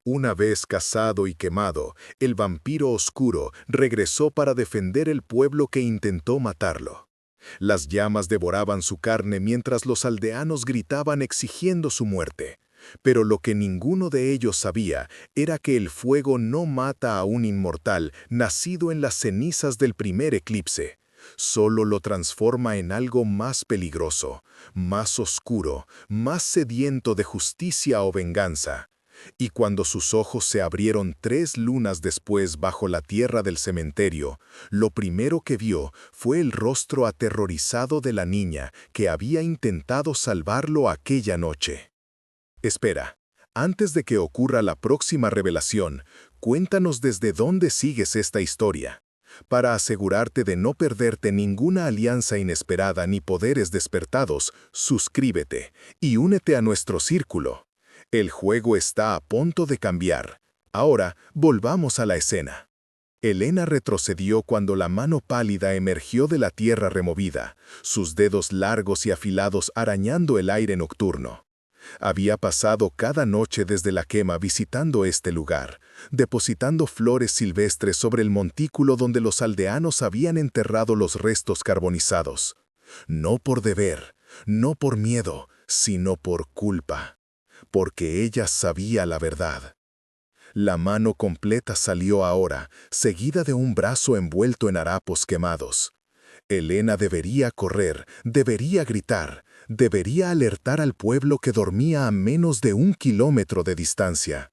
Una vez cazado y quemado, el vampiro oscuro regresó para defender el pueblo que intentó matarlo. Las llamas devoraban su carne mientras los aldeanos gritaban exigiendo su muerte. Pero lo que ninguno de ellos sabía era que el fuego no mata a un inmortal nacido en las cenizas del primer eclipse. Solo lo transforma en algo más peligroso, más oscuro, más sediento de justicia o venganza. Y cuando sus ojos se abrieron 3 lunas después bajo la tierra del cementerio, lo primero que vio fue el rostro aterrorizado de la niña que había intentado salvarlo aquella noche. Espera, antes de que ocurra la próxima revelación, cuéntanos desde dónde sigues esta historia. Para asegurarte de no perderte ninguna alianza inesperada ni poderes despertados, suscríbete y únete a nuestro círculo. El juego está a punto de cambiar. Ahora, volvamos a la escena. Elena retrocedió cuando la mano pálida emergió de la tierra removida, sus dedos largos y afilados arañando el aire nocturno. Había pasado cada noche desde la quema visitando este lugar, depositando flores silvestres sobre el montículo donde los aldeanos habían enterrado los restos carbonizados. No por deber, no por miedo, sino por culpa. Porque ella sabía la verdad. La mano completa salió ahora, seguida de un brazo envuelto en harapos quemados. Elena debería correr, debería gritar, debería alertar al pueblo que dormía a menos de 1 kilómetro de distancia.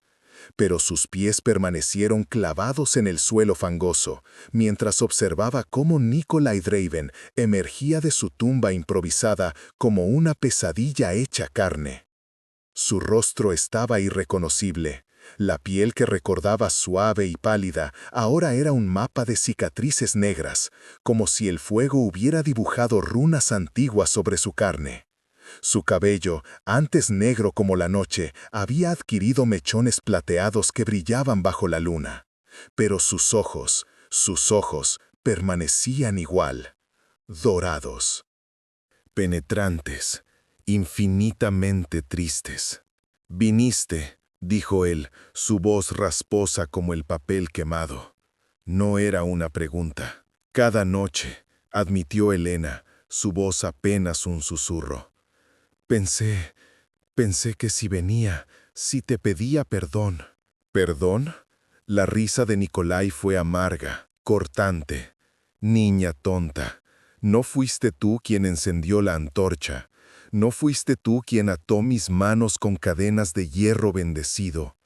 Pero sus pies permanecieron clavados en el suelo fangoso, mientras observaba cómo Nikolai Draven emergía de su tumba improvisada como una pesadilla hecha carne. Su rostro estaba irreconocible. La piel que recordaba suave y pálida ahora era un mapa de cicatrices negras, como si el fuego hubiera dibujado runas antiguas sobre su carne. Su cabello, antes negro como la noche, había adquirido mechones plateados que brillaban bajo la luna. Pero sus ojos, permanecían igual, dorados, penetrantes, infinitamente tristes. «Viniste», dijo él, su voz rasposa como el papel quemado. No era una pregunta. «Cada noche», admitió Elena, su voz apenas un susurro. Pensé que si venía, si te pedía perdón». «¿Perdón?» La risa de Nikolai fue amarga, cortante. «Niña tonta, no fuiste tú quien encendió la antorcha. No fuiste tú quien ató mis manos con cadenas de hierro bendecido.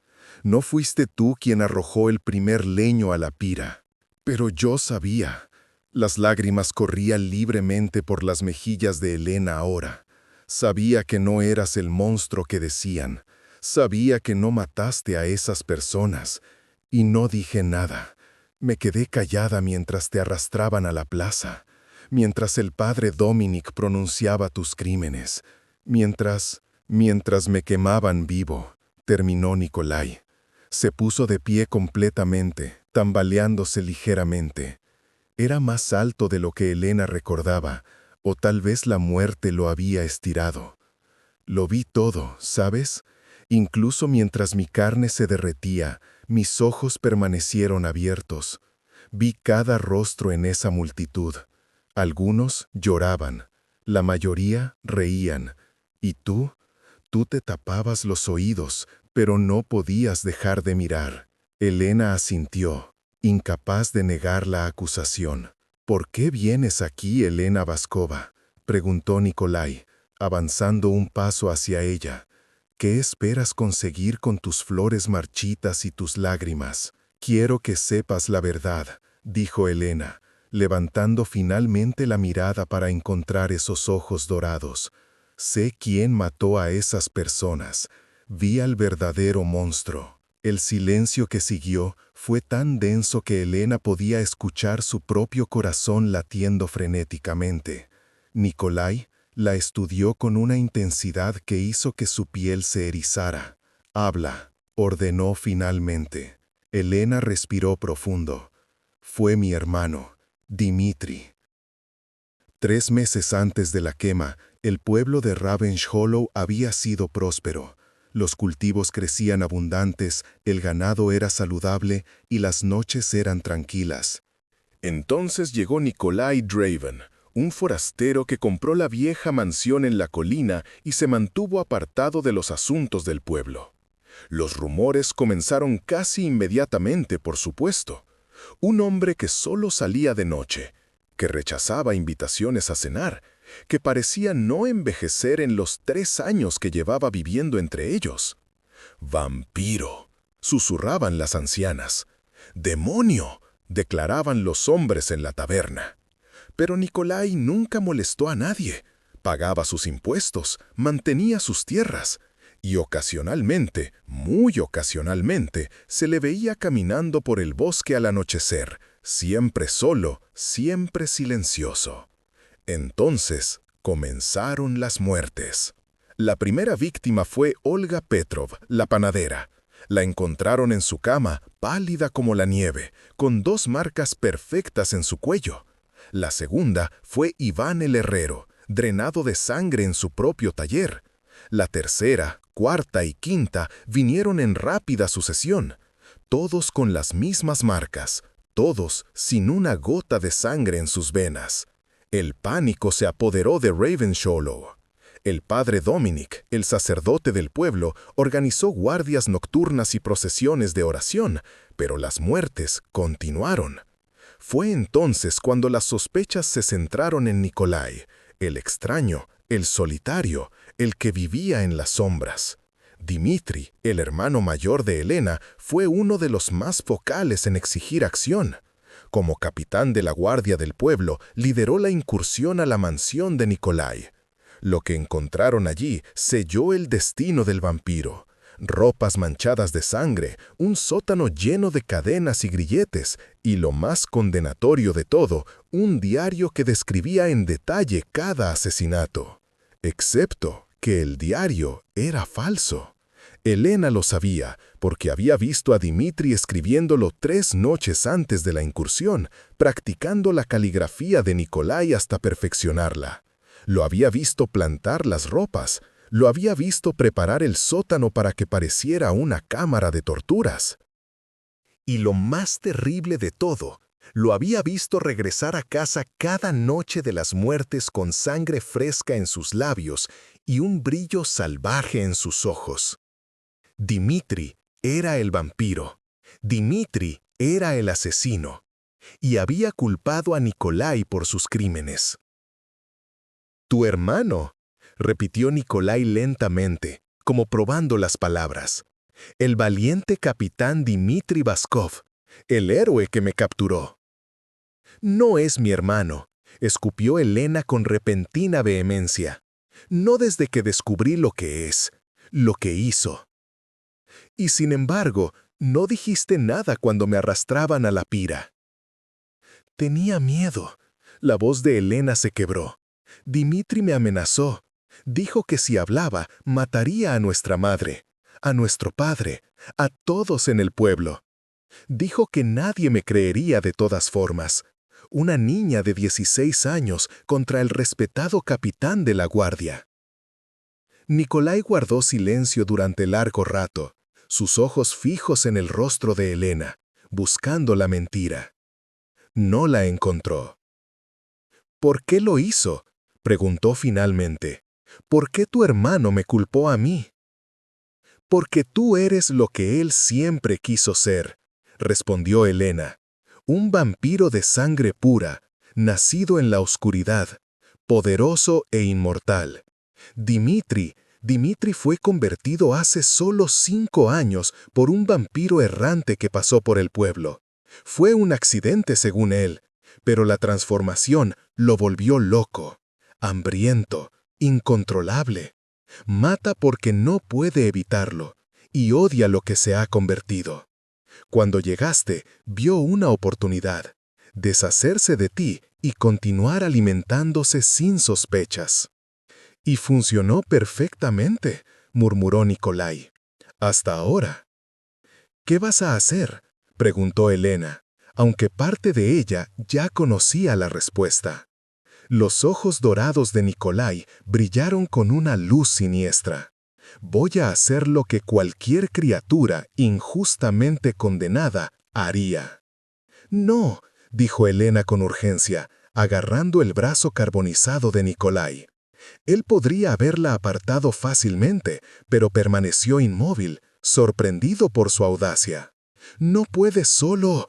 No fuiste tú quien arrojó el primer leño a la pira. Pero yo sabía». Las lágrimas corrían libremente por las mejillas de Elena ahora. Sabía que no eras el monstruo que decían. Sabía que no mataste a esas personas. Y no dije nada. Me quedé callada mientras te arrastraban a la plaza. Mientras el padre Dominic pronunciaba tus crímenes. Mientras me quemaban vivo, terminó Nikolai. Se puso de pie completamente, tambaleándose ligeramente. Era más alto de lo que Elena recordaba, o tal vez la muerte lo había estirado. Lo vi todo, ¿sabes? Incluso mientras mi carne se derretía, mis ojos permanecieron abiertos. Vi cada rostro en esa multitud. Algunos lloraban, la mayoría reían. Y tú te tapabas los oídos, pero no podías dejar de mirar. Elena asintió, incapaz de negar la acusación. «¿Por qué vienes aquí, Elena Vaskova?», preguntó Nikolai, avanzando un paso hacia ella. «¿Qué esperas conseguir con tus flores marchitas y tus lágrimas?» «Quiero que sepas la verdad», dijo Elena, levantando finalmente la mirada para encontrar esos ojos dorados. «Sé quién mató a esas personas. Vi al verdadero monstruo». El silencio que siguió fue tan denso que Elena podía escuchar su propio corazón latiendo frenéticamente. Nikolai la estudió con una intensidad que hizo que su piel se erizara. «Habla», ordenó finalmente. Elena respiró profundo. «Fue mi hermano, Dimitri». 3 meses antes de la quema, el pueblo de Ravenge Hollow había sido próspero. Los cultivos crecían abundantes, el ganado era saludable y las noches eran tranquilas. Entonces llegó Nikolai Draven, un forastero que compró la vieja mansión en la colina y se mantuvo apartado de los asuntos del pueblo. Los rumores comenzaron casi inmediatamente, por supuesto. Un hombre que solo salía de noche, que rechazaba invitaciones a cenar, que parecía no envejecer en los 3 años que llevaba viviendo entre ellos. «¡Vampiro!», susurraban las ancianas. «¡Demonio!», declaraban los hombres en la taberna. Pero Nikolai nunca molestó a nadie. Pagaba sus impuestos, mantenía sus tierras, y ocasionalmente, muy ocasionalmente, se le veía caminando por el bosque al anochecer, siempre solo, siempre silencioso. Entonces comenzaron las muertes. La primera víctima fue Olga Petrov, la panadera. La encontraron en su cama, pálida como la nieve, con 2 marcas perfectas en su cuello. La segunda fue Iván el herrero, drenado de sangre en su propio taller. La tercera, cuarta y quinta vinieron en rápida sucesión, todos con las mismas marcas, todos sin una gota de sangre en sus venas. El pánico se apoderó de Ravenshollow. El padre Dominic, el sacerdote del pueblo, organizó guardias nocturnas y procesiones de oración, pero las muertes continuaron. Fue entonces cuando las sospechas se centraron en Nikolai, el extraño, el solitario, el que vivía en las sombras. Dimitri, el hermano mayor de Elena, fue uno de los más focales en exigir acción. Como capitán de la guardia del pueblo, lideró la incursión a la mansión de Nikolai. Lo que encontraron allí selló el destino del vampiro. Ropas manchadas de sangre, un sótano lleno de cadenas y grilletes, y lo más condenatorio de todo, un diario que describía en detalle cada asesinato. Excepto que el diario era falso. Elena lo sabía, porque había visto a Dimitri escribiéndolo 3 noches antes de la incursión, practicando la caligrafía de Nikolai hasta perfeccionarla. Lo había visto plantar las ropas, lo había visto preparar el sótano para que pareciera una cámara de torturas. Y lo más terrible de todo, lo había visto regresar a casa cada noche de las muertes con sangre fresca en sus labios y un brillo salvaje en sus ojos. Dimitri era el vampiro. Dimitri era el asesino. Y había culpado a Nikolai por sus crímenes. «Tu hermano», repitió Nikolai lentamente, como probando las palabras. «El valiente capitán Dimitri Vaskov, el héroe que me capturó». «No es mi hermano», escupió Elena con repentina vehemencia. «No desde que descubrí lo que es, lo que hizo». «Y sin embargo, no dijiste nada cuando me arrastraban a la pira». «Tenía miedo». La voz de Elena se quebró. «Dimitri me amenazó. Dijo que si hablaba, mataría a nuestra madre, a nuestro padre, a todos en el pueblo. Dijo que nadie me creería de todas formas. Una niña de 16 años contra el respetado capitán de la guardia». Nikolai guardó silencio durante largo rato, sus ojos fijos en el rostro de Elena, buscando la mentira. No la encontró. «¿Por qué lo hizo?», preguntó finalmente. «¿Por qué tu hermano me culpó a mí?». «Porque tú eres lo que él siempre quiso ser», respondió Elena. «Un vampiro de sangre pura, nacido en la oscuridad, poderoso e inmortal. Dimitri fue convertido hace solo 5 años por un vampiro errante que pasó por el pueblo. Fue un accidente según él, pero la transformación lo volvió loco, hambriento, incontrolable. Mata porque no puede evitarlo y odia lo que se ha convertido. Cuando llegaste, vio una oportunidad, deshacerse de ti y continuar alimentándose sin sospechas». «Y funcionó perfectamente», murmuró Nikolai. «Hasta ahora». «¿Qué vas a hacer?», preguntó Elena, aunque parte de ella ya conocía la respuesta. Los ojos dorados de Nikolai brillaron con una luz siniestra. Voy a hacer lo que cualquier criatura injustamente condenada haría. No, dijo Elena con urgencia, agarrando el brazo carbonizado de Nikolai. Él podría haberla apartado fácilmente, pero permaneció inmóvil, sorprendido por su audacia. No puedes solo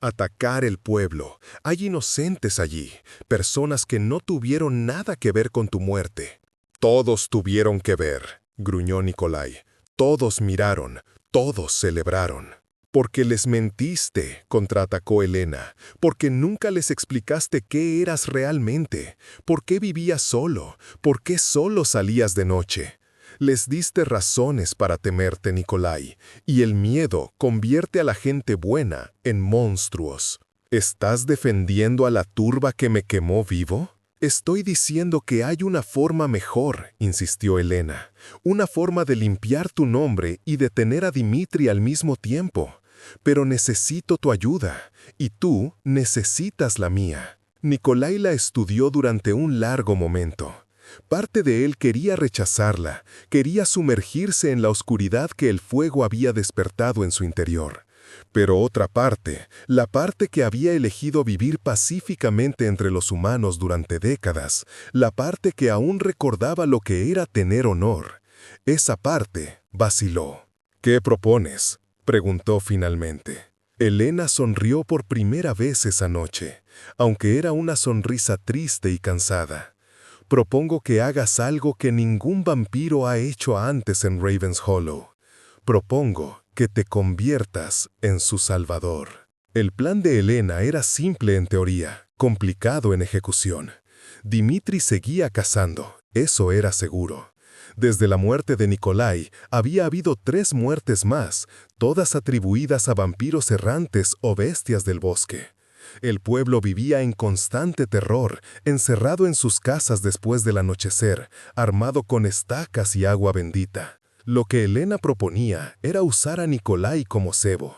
atacar el pueblo. Hay inocentes allí, personas que no tuvieron nada que ver con tu muerte. Todos tuvieron que ver, gruñó Nikolai. Todos miraron, todos celebraron. Porque les mentiste, contraatacó Elena, porque nunca les explicaste qué eras realmente, por qué vivías solo, por qué solo salías de noche. Les diste razones para temerte, Nikolai, y el miedo convierte a la gente buena en monstruos. ¿Estás defendiendo a la turba que me quemó vivo? Estoy diciendo que hay una forma mejor, insistió Elena, una forma de limpiar tu nombre y detener a Dimitri al mismo tiempo. Pero necesito tu ayuda, y tú necesitas la mía. Nikolai la estudió durante un largo momento. Parte de él quería rechazarla, quería sumergirse en la oscuridad que el fuego había despertado en su interior. Pero otra parte, la parte que había elegido vivir pacíficamente entre los humanos durante décadas, la parte que aún recordaba lo que era tener honor, esa parte vaciló. ¿Qué propones?, preguntó finalmente. Elena sonrió por primera vez esa noche, aunque era una sonrisa triste y cansada. Propongo que hagas algo que ningún vampiro ha hecho antes en Ravens Hollow. Propongo que te conviertas en su salvador. El plan de Elena era simple en teoría, complicado en ejecución. Dimitri seguía cazando, eso era seguro. Desde la muerte de Nikolai, había habido 3 muertes más, todas atribuidas a vampiros errantes o bestias del bosque. El pueblo vivía en constante terror, encerrado en sus casas después del anochecer, armado con estacas y agua bendita. Lo que Elena proponía era usar a Nikolai como cebo.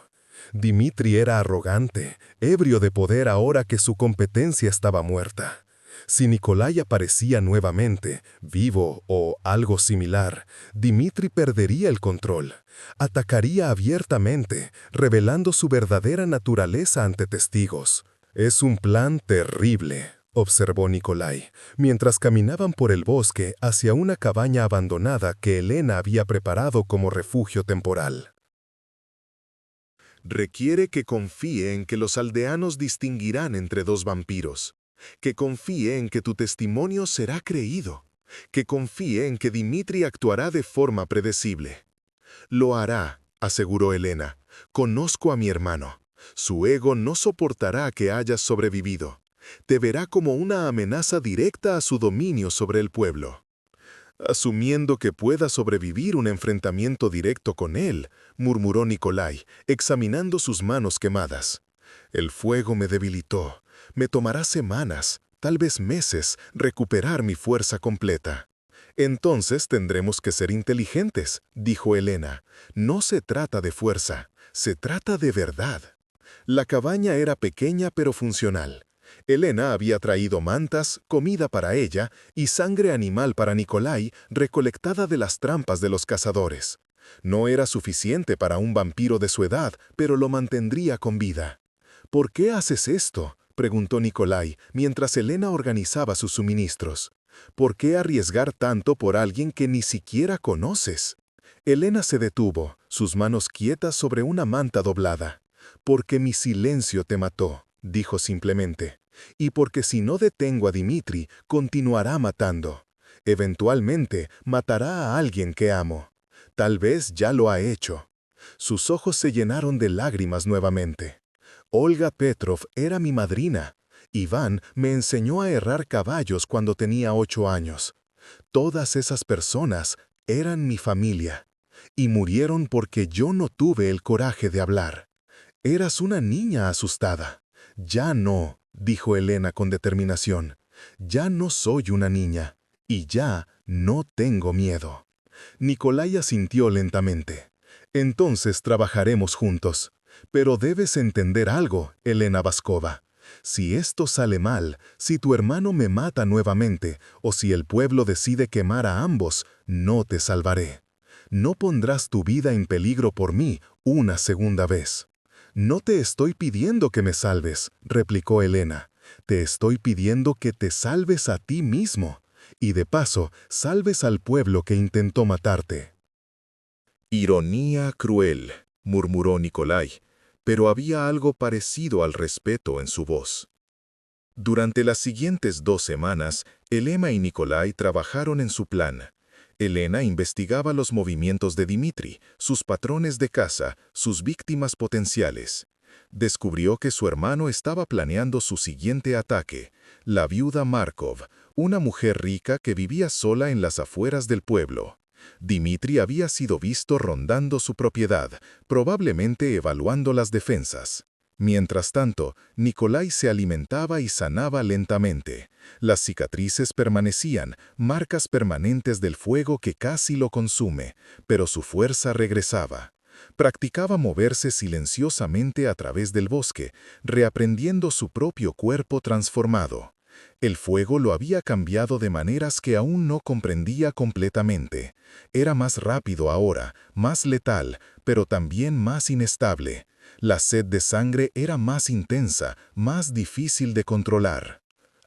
Dimitri era arrogante, ebrio de poder ahora que su competencia estaba muerta. Si Nikolai aparecía nuevamente, vivo o algo similar, Dimitri perdería el control. Atacaría abiertamente, revelando su verdadera naturaleza ante testigos. Es un plan terrible, observó Nikolai, mientras caminaban por el bosque hacia una cabaña abandonada que Elena había preparado como refugio temporal. Requiere que confíe en que los aldeanos distinguirán entre 2 vampiros. Que confíe en que tu testimonio será creído. Que confíe en que Dimitri actuará de forma predecible. Lo hará, aseguró Elena. Conozco a mi hermano. Su ego no soportará que hayas sobrevivido. Te verá como una amenaza directa a su dominio sobre el pueblo. Asumiendo que pueda sobrevivir un enfrentamiento directo con él, murmuró Nikolai, examinando sus manos quemadas. El fuego me debilitó. Me tomará semanas, tal vez meses, recuperar mi fuerza completa. Entonces tendremos que ser inteligentes, dijo Elena. No se trata de fuerza, se trata de verdad. La cabaña era pequeña pero funcional. Elena había traído mantas, comida para ella y sangre animal para Nikolai recolectada de las trampas de los cazadores. No era suficiente para un vampiro de su edad, pero lo mantendría con vida. ¿Por qué haces esto?, preguntó Nikolai mientras Elena organizaba sus suministros. ¿Por qué arriesgar tanto por alguien que ni siquiera conoces? Elena se detuvo, sus manos quietas sobre una manta doblada. Porque mi silencio te mató, dijo simplemente. Y porque si no detengo a Dimitri, continuará matando. Eventualmente matará a alguien que amo. Tal vez ya lo ha hecho. Sus ojos se llenaron de lágrimas nuevamente. Olga Petrov era mi madrina. Iván me enseñó a herrar caballos cuando tenía 8 años. Todas esas personas eran mi familia. Y murieron porque yo no tuve el coraje de hablar. Eras una niña asustada. Ya no, dijo Elena con determinación. Ya no soy una niña. Y ya no tengo miedo. Nikolai asintió lentamente. Entonces trabajaremos juntos. Pero debes entender algo, Elena Vaskova. Si esto sale mal, si tu hermano me mata nuevamente, o si el pueblo decide quemar a ambos, no te salvaré. No pondrás tu vida en peligro por mí una segunda vez. No te estoy pidiendo que me salves, replicó Helena. Te estoy pidiendo que te salves a ti mismo, y de paso salves al pueblo que intentó matarte. Ironía cruel, murmuró Nikolai, pero había algo parecido al respeto en su voz. Durante las siguientes 2 semanas, Elena y Nikolai trabajaron en su plan. Elena investigaba los movimientos de Dmitri, sus patrones de caza, sus víctimas potenciales. Descubrió que su hermano estaba planeando su siguiente ataque, la viuda Markov, una mujer rica que vivía sola en las afueras del pueblo. Dmitri había sido visto rondando su propiedad, probablemente evaluando las defensas. Mientras tanto, Nikolai se alimentaba y sanaba lentamente. Las cicatrices permanecían, marcas permanentes del fuego que casi lo consume, pero su fuerza regresaba. Practicaba moverse silenciosamente a través del bosque, reaprendiendo su propio cuerpo transformado. El fuego lo había cambiado de maneras que aún no comprendía completamente. Era más rápido ahora, más letal, pero también más inestable. La sed de sangre era más intensa, más difícil de controlar.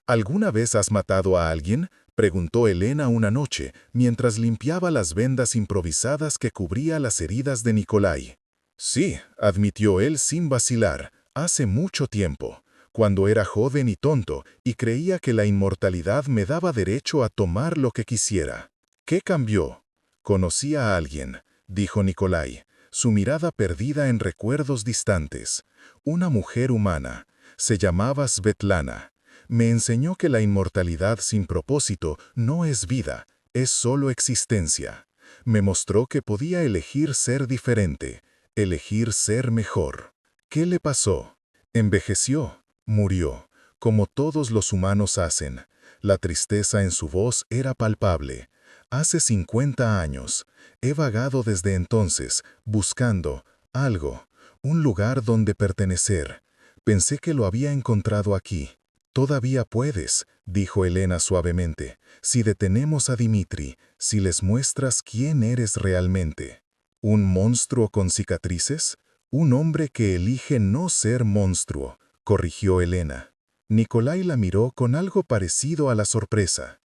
¿Alguna vez has matado a alguien?, preguntó Elena una noche, mientras limpiaba las vendas improvisadas que cubría las heridas de Nikolai. Sí, admitió él sin vacilar, hace mucho tiempo, cuando era joven y tonto y creía que la inmortalidad me daba derecho a tomar lo que quisiera. ¿Qué cambió? Conocí a alguien, dijo Nikolai, su mirada perdida en recuerdos distantes. Una mujer humana. Se llamaba Svetlana. Me enseñó que la inmortalidad sin propósito no es vida, es solo existencia. Me mostró que podía elegir ser diferente, elegir ser mejor. ¿Qué le pasó? Envejeció, murió, como todos los humanos hacen. La tristeza en su voz era palpable. Hace 50 años. He vagado desde entonces, buscando algo, un lugar donde pertenecer. Pensé que lo había encontrado aquí. Todavía puedes, dijo Elena suavemente, si detenemos a Dmitri, si les muestras quién eres realmente. ¿Un monstruo con cicatrices? Un hombre que elige no ser monstruo, corrigió Elena. Nikolai la miró con algo parecido a la sorpresa.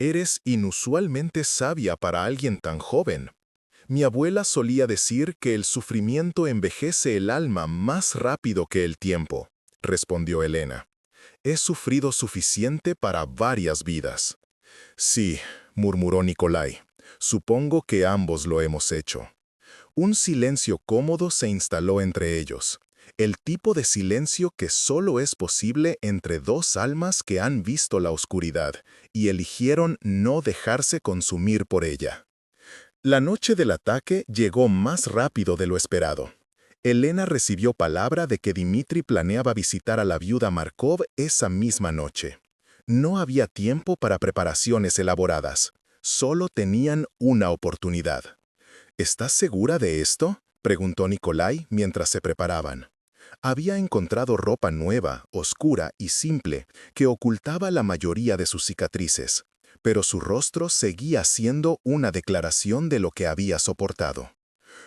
Eres inusualmente sabia para alguien tan joven. Mi abuela solía decir que el sufrimiento envejece el alma más rápido que el tiempo, respondió Elena. He sufrido suficiente para varias vidas. Sí, murmuró Nikolai. Supongo que ambos lo hemos hecho. Un silencio cómodo se instaló entre ellos. El tipo de silencio que solo es posible entre dos almas que han visto la oscuridad y eligieron no dejarse consumir por ella. La noche del ataque llegó más rápido de lo esperado. Elena recibió palabra de que Dmitri planeaba visitar a la viuda Markov esa misma noche. No había tiempo para preparaciones elaboradas. Solo tenían una oportunidad. ¿Estás segura de esto?, preguntó Nikolai mientras se preparaban. Había encontrado ropa nueva, oscura y simple, que ocultaba la mayoría de sus cicatrices, pero su rostro seguía siendo una declaración de lo que había soportado.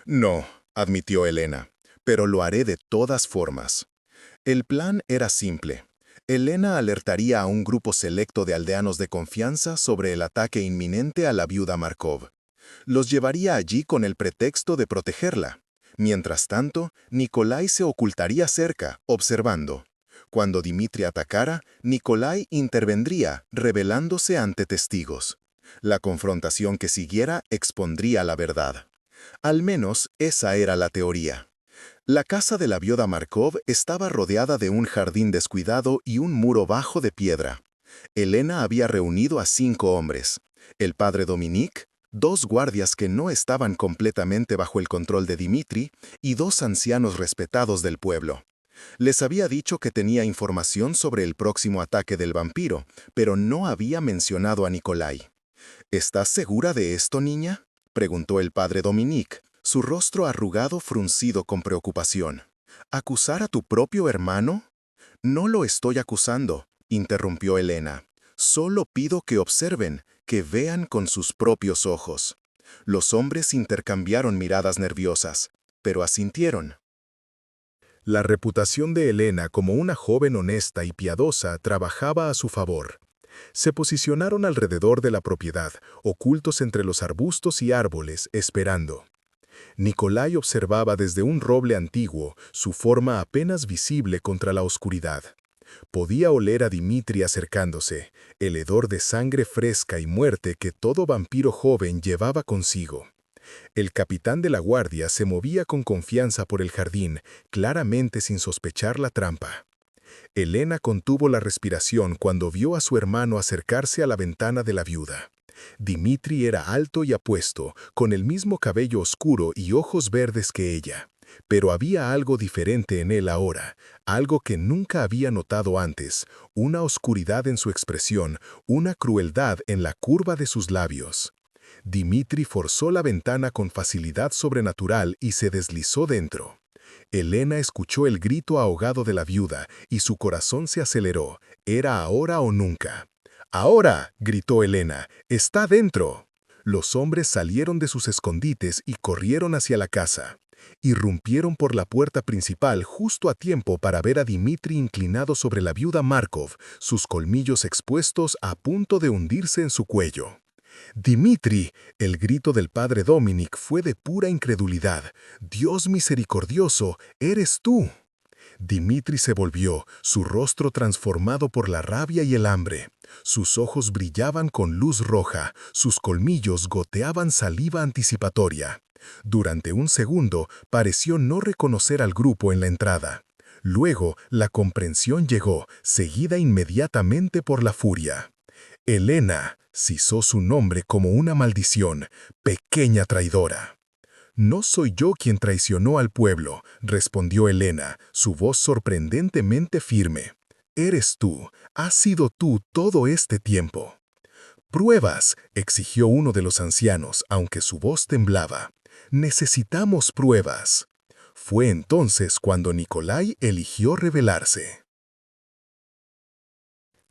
No, admitió Elena, pero lo haré de todas formas. El plan era simple. Elena alertaría a un grupo selecto de aldeanos de confianza sobre el ataque inminente a la viuda Markov. Los llevaría allí con el pretexto de protegerla. Mientras tanto, Nikolai se ocultaría cerca, observando. Cuando Dmitri atacara, Nikolai intervendría, revelándose ante testigos. La confrontación que siguiera expondría la verdad. Al menos esa era la teoría. La casa de la viuda Markov estaba rodeada de un jardín descuidado y un muro bajo de piedra. Elena había reunido a 5 hombres. El padre Dominique, 2 guardias que no estaban completamente bajo el control de Dmitri y 2 ancianos respetados del pueblo. Les había dicho que tenía información sobre el próximo ataque del vampiro, pero no había mencionado a Nikolai. ¿Estás segura de esto, niña?, preguntó el padre Dominique, su rostro arrugado fruncido con preocupación. ¿Acusar a tu propio hermano? No lo estoy acusando, interrumpió Elena. Solo pido que observen, que vean con sus propios ojos. Los hombres intercambiaron miradas nerviosas, pero asintieron. La reputación de Helena como una joven honesta y piadosa trabajaba a su favor. Se posicionaron alrededor de la propiedad, ocultos entre los arbustos y árboles, esperando. Nikolai observaba desde un roble antiguo, su forma apenas visible contra la oscuridad. Podía oler a Dimitri acercándose, el hedor de sangre fresca y muerte que todo vampiro joven llevaba consigo. El capitán de la guardia se movía con confianza por el jardín, claramente sin sospechar la trampa. Helena contuvo la respiración cuando vio a su hermano acercarse a la ventana de la viuda. Dimitri era alto y apuesto, con el mismo cabello oscuro y ojos verdes que ella. Pero había algo diferente en él ahora, algo que nunca había notado antes, una oscuridad en su expresión, una crueldad en la curva de sus labios. Dimitri forzó la ventana con facilidad sobrenatural y se deslizó dentro. Helena escuchó el grito ahogado de la viuda y su corazón se aceleró. Era ahora o nunca. ¡Ahora!, gritó Helena. ¡Está dentro! Los hombres salieron de sus escondites y corrieron hacia la casa. Irrumpieron por la puerta principal justo a tiempo para ver a Dimitri inclinado sobre la viuda Markov, sus colmillos expuestos a punto de hundirse en su cuello. «¡Dimitri!», el grito del padre Dominic fue de pura incredulidad. «¡Dios misericordioso, eres tú!». Dimitri se volvió, su rostro transformado por la rabia y el hambre. Sus ojos brillaban con luz roja, sus colmillos goteaban saliva anticipatoria. Durante un segundo pareció no reconocer al grupo en la entrada. Luego la comprensión llegó, seguida inmediatamente por la furia. Helena cizó su nombre como una maldición, pequeña traidora. «No soy yo quien traicionó al pueblo», respondió Helena, su voz sorprendentemente firme. «Eres tú, has sido tú todo este tiempo». «¡Pruebas!», exigió uno de los ancianos, aunque su voz temblaba. «Necesitamos pruebas». Fue entonces cuando Nikolai eligió rebelarse.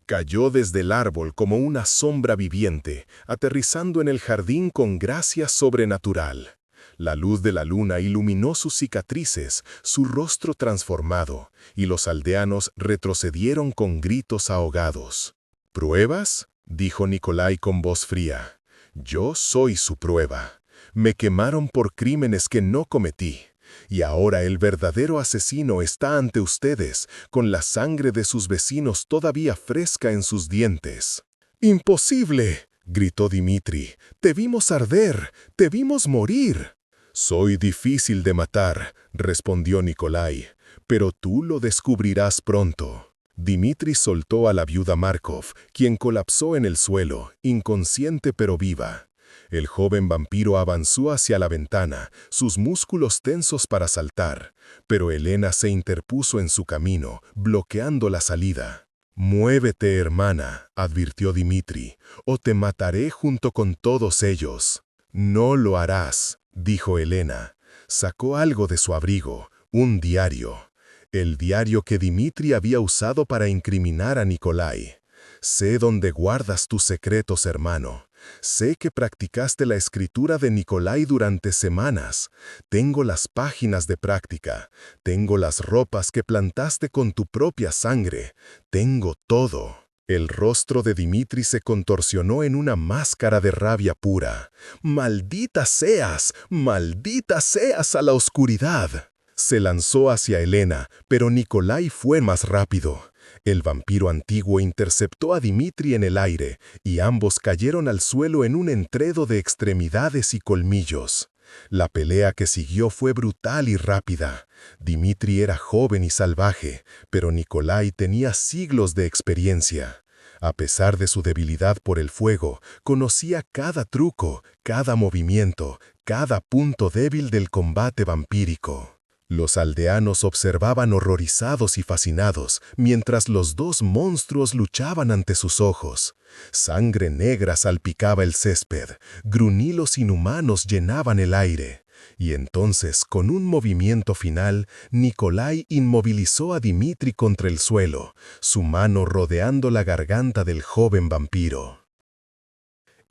Cayó desde el árbol como una sombra viviente, aterrizando en el jardín con gracia sobrenatural. La luz de la luna iluminó sus cicatrices, su rostro transformado, y los aldeanos retrocedieron con gritos ahogados. «¿Pruebas?», dijo Nikolai con voz fría. «Yo soy su prueba. Me quemaron por crímenes que no cometí. Y ahora el verdadero asesino está ante ustedes, con la sangre de sus vecinos todavía fresca en sus dientes». «¡Imposible!», gritó Dimitri. «Te vimos arder, te vimos morir». «Soy difícil de matar», respondió Nikolai, «pero tú lo descubrirás pronto». Dimitri soltó a la viuda Markov, quien colapsó en el suelo, inconsciente pero viva. El joven vampiro avanzó hacia la ventana, sus músculos tensos para saltar, pero Helena se interpuso en su camino, bloqueando la salida. «Muévete, hermana», advirtió Dimitri, «o te mataré junto con todos ellos». «No lo harás», dijo Helena. Sacó algo de su abrigo, un diario. El diario que Dimitri había usado para incriminar a Nikolai. «Sé dónde guardas tus secretos, hermano. Sé que practicaste la escritura de Nikolai durante semanas. Tengo las páginas de práctica. Tengo las ropas que plantaste con tu propia sangre. Tengo todo». El rostro de Dimitri se contorsionó en una máscara de rabia pura. «¡Maldita seas! ¡Maldita seas a la oscuridad!». Se lanzó hacia Helena, pero Nikolai fue más rápido. El vampiro antiguo interceptó a Dimitri en el aire, y ambos cayeron al suelo en un enredo de extremidades y colmillos. La pelea que siguió fue brutal y rápida. Dimitri era joven y salvaje, pero Nikolai tenía siglos de experiencia. A pesar de su debilidad por el fuego, conocía cada truco, cada movimiento, cada punto débil del combate vampírico. Los aldeanos observaban horrorizados y fascinados, mientras los dos monstruos luchaban ante sus ojos. Sangre negra salpicaba el césped, grunhidos inhumanos llenaban el aire. Y entonces, con un movimiento final, Nikolai inmovilizó a Dimitri contra el suelo, su mano rodeando la garganta del joven vampiro.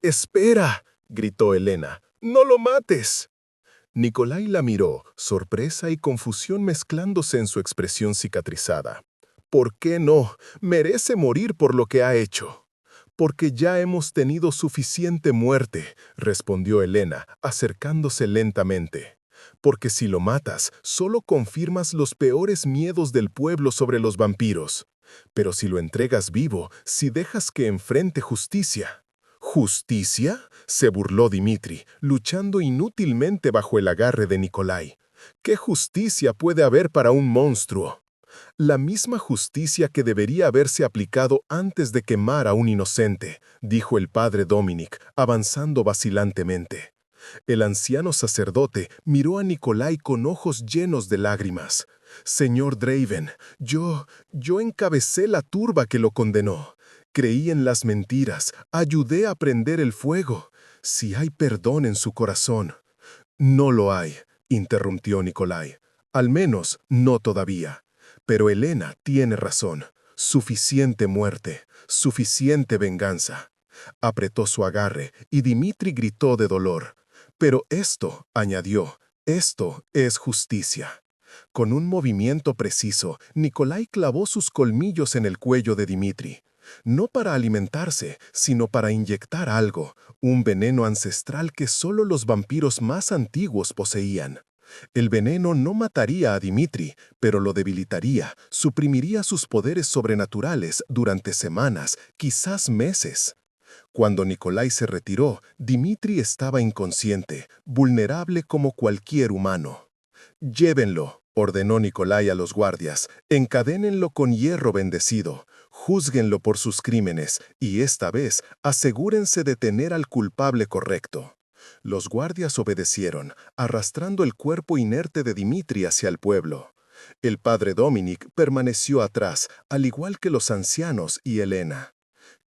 «¡Espera!», gritó Helena. ¡No lo mates! Nikolai la miró, sorpresa y confusión mezclándose en su expresión cicatrizada. ¿Por qué no? Merece morir por lo que ha hecho. Porque ya hemos tenido suficiente muerte, respondió Elena, acercándose lentamente. Porque si lo matas, solo confirmas los peores miedos del pueblo sobre los vampiros. Pero si lo entregas vivo, si dejas que enfrente justicia. ¿Justicia?, se burló Dimitri, luchando inútilmente bajo el agarre de Nikolai. ¿Qué justicia puede haber para un monstruo? La misma justicia que debería haberse aplicado antes de quemar a un inocente, dijo el padre Dominic, avanzando vacilantemente. El anciano sacerdote miró a Nikolai con ojos llenos de lágrimas. Señor Draven, yo encabecé la turba que lo condenó. Creí en las mentiras, ayudé a prender el fuego. Si hay perdón en su corazón. No lo hay, interrumpió Nikolai. Al menos no todavía. Pero Elena tiene razón. Suficiente muerte, suficiente venganza. Apretó su agarre y Dimitri gritó de dolor. Pero esto, añadió, esto es justicia. Con un movimiento preciso, Nikolai clavó sus colmillos en el cuello de Dimitri. No para alimentarse, sino para inyectar algo, un veneno ancestral que solo los vampiros más antiguos poseían. El veneno no mataría a Dimitri, pero lo debilitaría, suprimiría sus poderes sobrenaturales durante semanas, quizás meses. Cuando Nikolai se retiró, Dimitri estaba inconsciente, vulnerable como cualquier humano. «Llévenlo», ordenó Nikolai a los guardias, «encadénenlo con hierro bendecido, júzguenlo por sus crímenes y esta vez asegúrense de tener al culpable correcto». Los guardias obedecieron, arrastrando el cuerpo inerte de Dimitri hacia el pueblo. El padre Dominic permaneció atrás, al igual que los ancianos y Elena.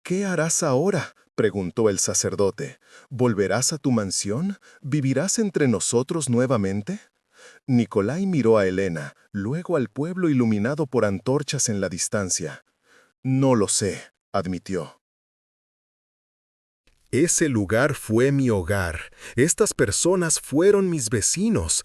«¿Qué harás ahora?», preguntó el sacerdote. «¿Volverás a tu mansión? ¿Vivirás entre nosotros nuevamente?» Nikolai miró a Elena, luego al pueblo iluminado por antorchas en la distancia. «No lo sé», admitió. Ese lugar fue mi hogar. Estas personas fueron mis vecinos.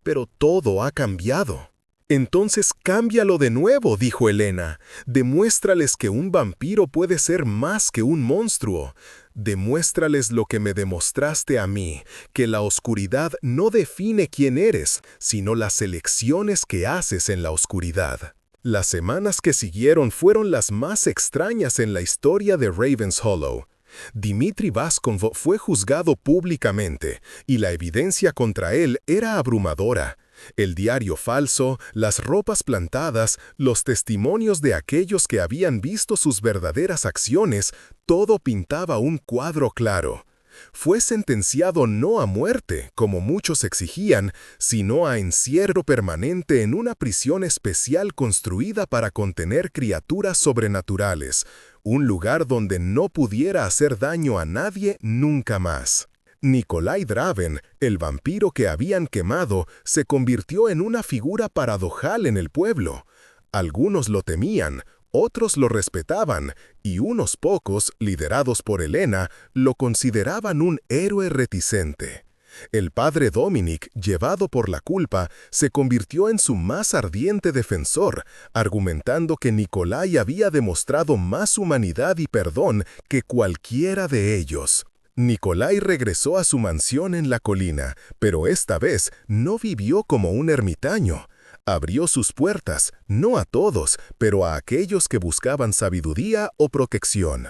Pero todo ha cambiado. Entonces cámbialo de nuevo, dijo Elena. Demuéstrales que un vampiro puede ser más que un monstruo. Demuéstrales lo que me demostraste a mí, que la oscuridad no define quién eres, sino las elecciones que haces en la oscuridad. Las semanas que siguieron fueron las más extrañas en la historia de Ravens Hollow. Dimitri Baskonov fue juzgado públicamente, y la evidencia contra él era abrumadora. El diario falso, las ropas plantadas, los testimonios de aquellos que habían visto sus verdaderas acciones, todo pintaba un cuadro claro. Fue sentenciado no a muerte, como muchos exigían, sino a encierro permanente en una prisión especial construida para contener criaturas sobrenaturales, un lugar donde no pudiera hacer daño a nadie nunca más. Nikolai Draven, el vampiro que habían quemado, se convirtió en una figura paradojal en el pueblo. Algunos lo temían, otros lo respetaban, y unos pocos, liderados por Elena, lo consideraban un héroe reticente. El padre Dominic, llevado por la culpa, se convirtió en su más ardiente defensor, argumentando que Nikolai había demostrado más humanidad y perdón que cualquiera de ellos. Nikolai regresó a su mansión en la colina, pero esta vez no vivió como un ermitaño. Abrió sus puertas, no a todos, pero a aquellos que buscaban sabiduría o protección.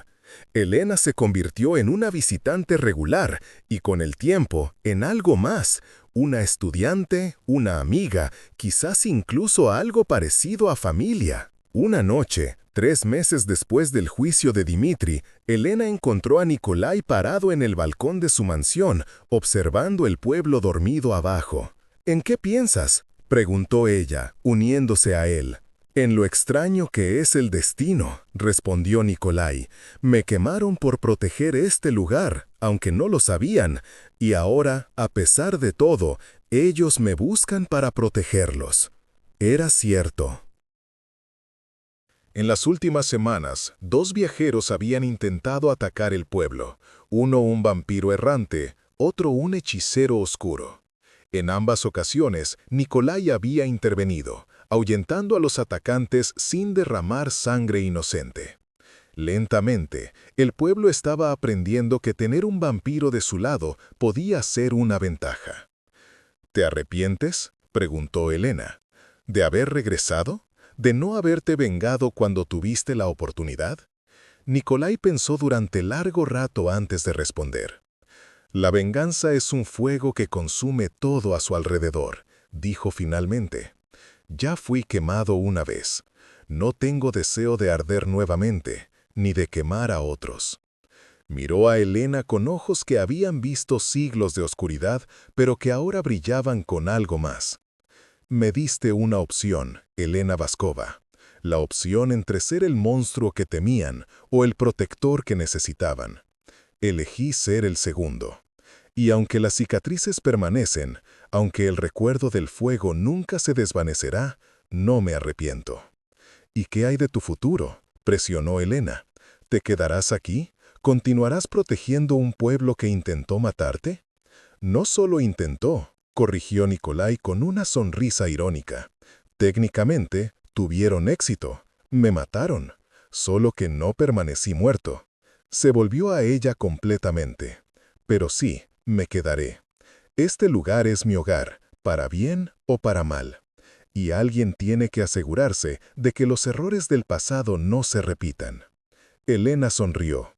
Elena se convirtió en una visitante regular y con el tiempo en algo más, una estudiante, una amiga, quizás incluso algo parecido a familia. Una noche, 3 meses después del juicio de Dimitri, Elena encontró a Nikolai parado en el balcón de su mansión, observando el pueblo dormido abajo. «¿En qué piensas?», preguntó ella, uniéndose a él. «En lo extraño que es el destino», respondió Nikolai. «Me quemaron por proteger este lugar, aunque no lo sabían, y ahora, a pesar de todo, ellos me buscan para protegerlos». Era cierto. En las últimas semanas, 2 viajeros habían intentado atacar el pueblo, uno un vampiro errante, otro un hechicero oscuro. En ambas ocasiones, Nikolai había intervenido, ahuyentando a los atacantes sin derramar sangre inocente. Lentamente, el pueblo estaba aprendiendo que tener un vampiro de su lado podía ser una ventaja. ¿Te arrepientes?, preguntó Elena. ¿De haber regresado? ¿De no haberte vengado cuando tuviste la oportunidad? Nikolai pensó durante largo rato antes de responder. La venganza es un fuego que consume todo a su alrededor, dijo finalmente. Ya fui quemado una vez. No tengo deseo de arder nuevamente, ni de quemar a otros. Miró a Elena con ojos que habían visto siglos de oscuridad, pero que ahora brillaban con algo más. Me diste una opción, Elena Vaskova. La opción entre ser el monstruo que temían o el protector que necesitaban. Elegí ser el segundo. Y aunque las cicatrices permanecen, aunque el recuerdo del fuego nunca se desvanecerá, no me arrepiento. ¿Y qué hay de tu futuro?, presionó Elena. ¿Te quedarás aquí? ¿Continuarás protegiendo un pueblo que intentó matarte? No solo intentó, corrigió Nikolai con una sonrisa irónica. Técnicamente, tuvieron éxito. Me mataron. Solo que no permanecí muerto. Se volvió a ella completamente. Pero sí, me quedaré. Este lugar es mi hogar, para bien o para mal. Y alguien tiene que asegurarse de que los errores del pasado no se repitan. Elena sonrió.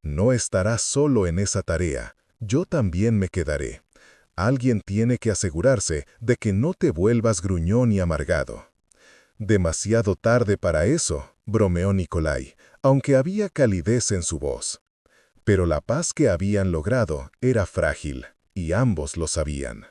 No estarás solo en esa tarea. Yo también me quedaré. Alguien tiene que asegurarse de que no te vuelvas gruñón y amargado. Demasiado tarde para eso, bromeó Nikolai, aunque había calidez en su voz. Pero la paz que habían logrado era frágil, y ambos lo sabían.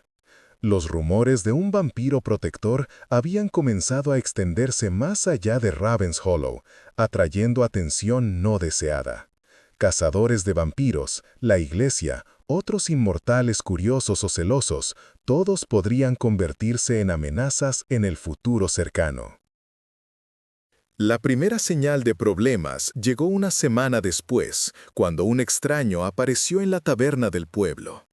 Los rumores de un vampiro protector habían comenzado a extenderse más allá de Ravenshollow, atrayendo atención no deseada. Cazadores de vampiros, la iglesia, otros inmortales curiosos o celosos, todos podrían convertirse en amenazas en el futuro cercano. La primera señal de problemas llegó una semana después, cuando un extraño apareció en la taberna del pueblo.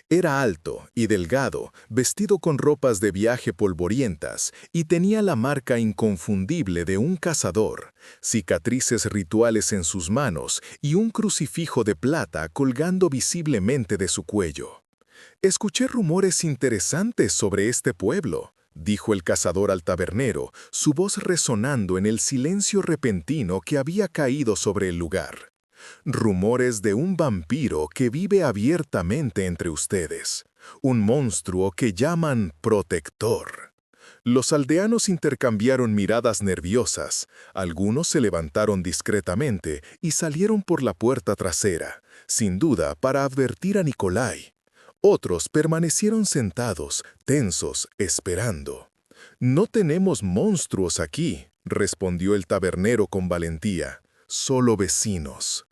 Era alto y delgado, vestido con ropas de viaje polvorientas, y tenía la marca inconfundible de un cazador, cicatrices rituales en sus manos y un crucifijo de plata colgando visiblemente de su cuello. «Escuché rumores interesantes sobre este pueblo», dijo el cazador al tabernero, su voz resonando en el silencio repentino que había caído sobre el lugar. Rumores de un vampiro que vive abiertamente entre ustedes, un monstruo que llaman protector. Los aldeanos intercambiaron miradas nerviosas, algunos se levantaron discretamente y salieron por la puerta trasera, sin duda para advertir a Nikolai. Otros permanecieron sentados, tensos, esperando. «No tenemos monstruos aquí», respondió el tabernero con valentía, «solo vecinos».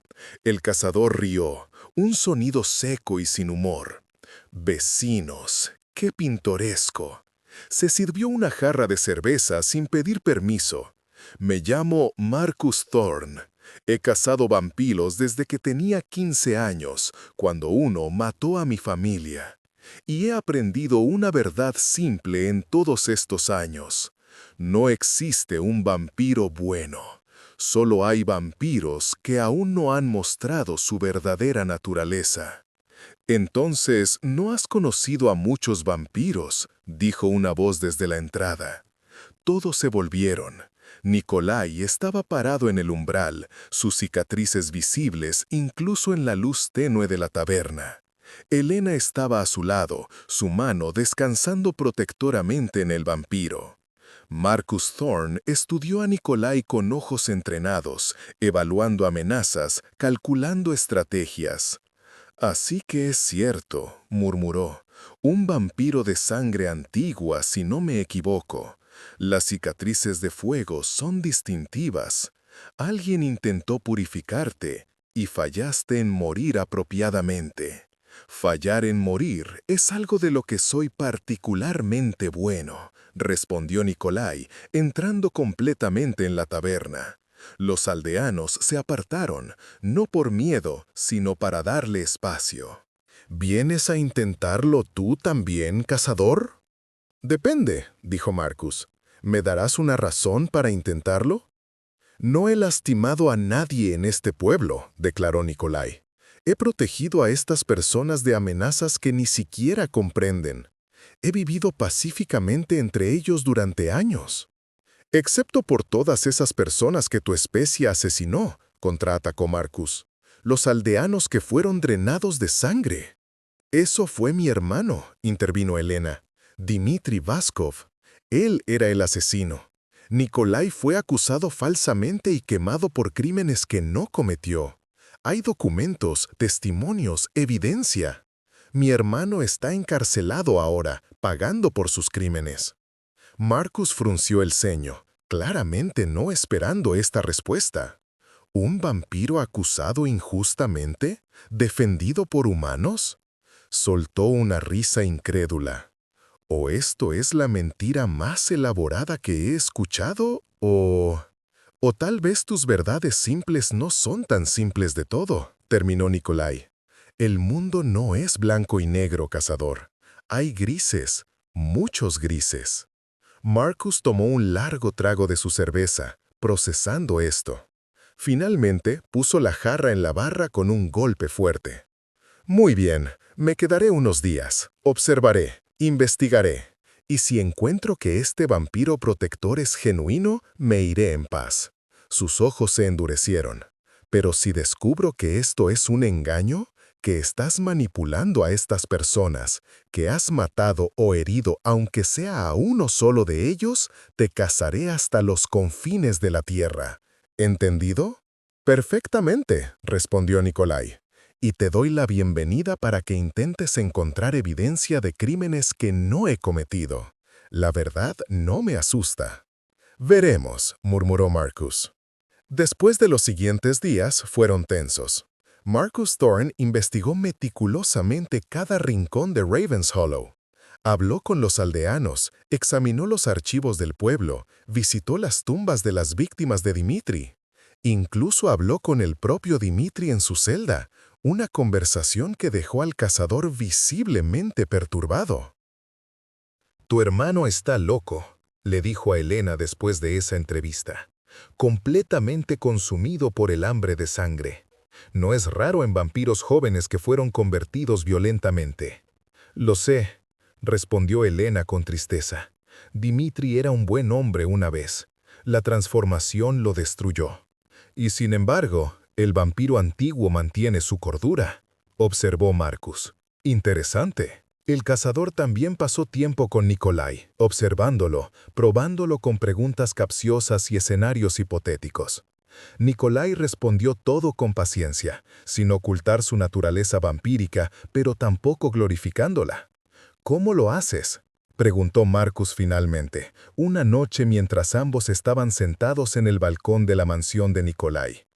El cazador rió, un sonido seco y sin humor. «Vecinos, qué pintoresco». Se sirvió una jarra de cerveza sin pedir permiso. «Me llamo Marcus Thorne. He cazado vampiros desde que tenía 15 años, cuando uno mató a mi familia. Y he aprendido una verdad simple en todos estos años. No existe un vampiro bueno. Solo hay vampiros que aún no han mostrado su verdadera naturaleza». «Entonces, ¿no has conocido a muchos vampiros?», dijo una voz desde la entrada. Todos se volvieron. Nikolai estaba parado en el umbral, sus cicatrices visibles incluso en la luz tenue de la taberna. Elena estaba a su lado, su mano descansando protectoramente en el vampiro. Marcus Thorne estudió a Nikolai con ojos entrenados, evaluando amenazas, calculando estrategias. «Así que es cierto», murmuró, «un vampiro de sangre antigua, si no me equivoco. Las cicatrices de fuego son distintivas. Alguien intentó purificarte y fallaste en morir apropiadamente. Fallar en morir es algo de lo que soy particularmente bueno», respondió Nikolai, entrando completamente en la taberna. Los aldeanos se apartaron, no por miedo, sino para darle espacio. ¿Vienes a intentarlo tú también, cazador? Depende, dijo Marcus. ¿Me darás una razón para intentarlo? No he lastimado a nadie en este pueblo, declaró Nikolai. He protegido a estas personas de amenazas que ni siquiera comprenden. He vivido pacíficamente entre ellos durante años. Excepto por todas esas personas que tu especie asesinó, contraatacó Marcus. Los aldeanos que fueron drenados de sangre. Eso fue mi hermano, intervino Elena. Dmitri Vaskov. Él era el asesino. Nikolai fue acusado falsamente y quemado por crímenes que no cometió. Hay documentos, testimonios, evidencia. Mi hermano está encarcelado ahora, pagando por sus crímenes. Marcus frunció el ceño, claramente no esperando esta respuesta. ¿Un vampiro acusado injustamente? ¿Defendido por humanos? Soltó una risa incrédula. ¿O esto es la mentira más elaborada que he escuchado? ¿O tal vez tus verdades simples no son tan simples de todo? Terminó Nikolai. El mundo no es blanco y negro, cazador. Hay grises, muchos grises. Marcus tomó un largo trago de su cerveza, procesando esto. Finalmente, puso la jarra en la barra con un golpe fuerte. Muy bien, me quedaré unos días. Observaré, investigaré. Y si encuentro que este vampiro protector es genuino, me iré en paz. Sus ojos se endurecieron. Pero si descubro que esto es un engaño, que estás manipulando a estas personas, que has matado o herido aunque sea a uno solo de ellos, te cazaré hasta los confines de la tierra. ¿Entendido? Perfectamente, respondió Nikolai. Y te doy la bienvenida para que intentes encontrar evidencia de crímenes que no he cometido. La verdad no me asusta. Veremos, murmuró Marcus. Después de los siguientes días fueron tensos. Marcus Thorne investigó meticulosamente cada rincón de Ravens Hollow. Habló con los aldeanos, examinó los archivos del pueblo, visitó las tumbas de las víctimas de Dmitri. Incluso habló con el propio Dmitri en su celda, una conversación que dejó al cazador visiblemente perturbado. «Tu hermano está loco», le dijo a Elena después de esa entrevista, completamente consumido por el hambre de sangre. No es raro en vampiros jóvenes que fueron convertidos violentamente. «Lo sé», respondió Elena con tristeza. «Dmitri era un buen hombre una vez. La transformación lo destruyó. Y sin embargo, el vampiro antiguo mantiene su cordura», observó Marcus. «Interesante». El cazador también pasó tiempo con Nikolai, observándolo, probándolo con preguntas capciosas y escenarios hipotéticos. Nikolai respondió todo con paciencia, sin ocultar su naturaleza vampírica, pero tampoco glorificándola. «¿Cómo lo haces?», preguntó Marcus finalmente, una noche mientras ambos estaban sentados en el balcón de la mansión de Nikolai.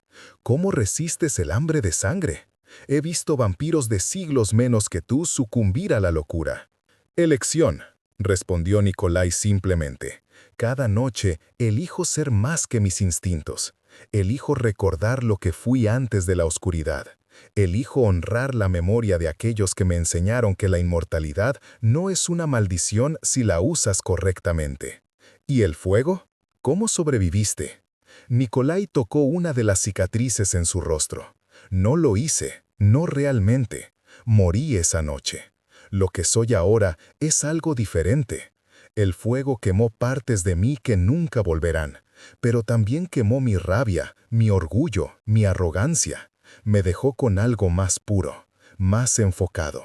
«¿Cómo resistes el hambre de sangre? He visto vampiros de siglos menos que tú sucumbir a la locura». «Elección», respondió Nikolai simplemente. «Cada noche elijo ser más que mis instintos. Elijo recordar lo que fui antes de la oscuridad. Elijo honrar la memoria de aquellos que me enseñaron que la inmortalidad no es una maldición si la usas correctamente». «¿Y el fuego? ¿Cómo sobreviviste?». Nikolai tocó una de las cicatrices en su rostro. «No lo hice, no realmente. Morí esa noche. Lo que soy ahora es algo diferente. El fuego quemó partes de mí que nunca volverán, pero también quemó mi rabia, mi orgullo, mi arrogancia. Me dejó con algo más puro, más enfocado».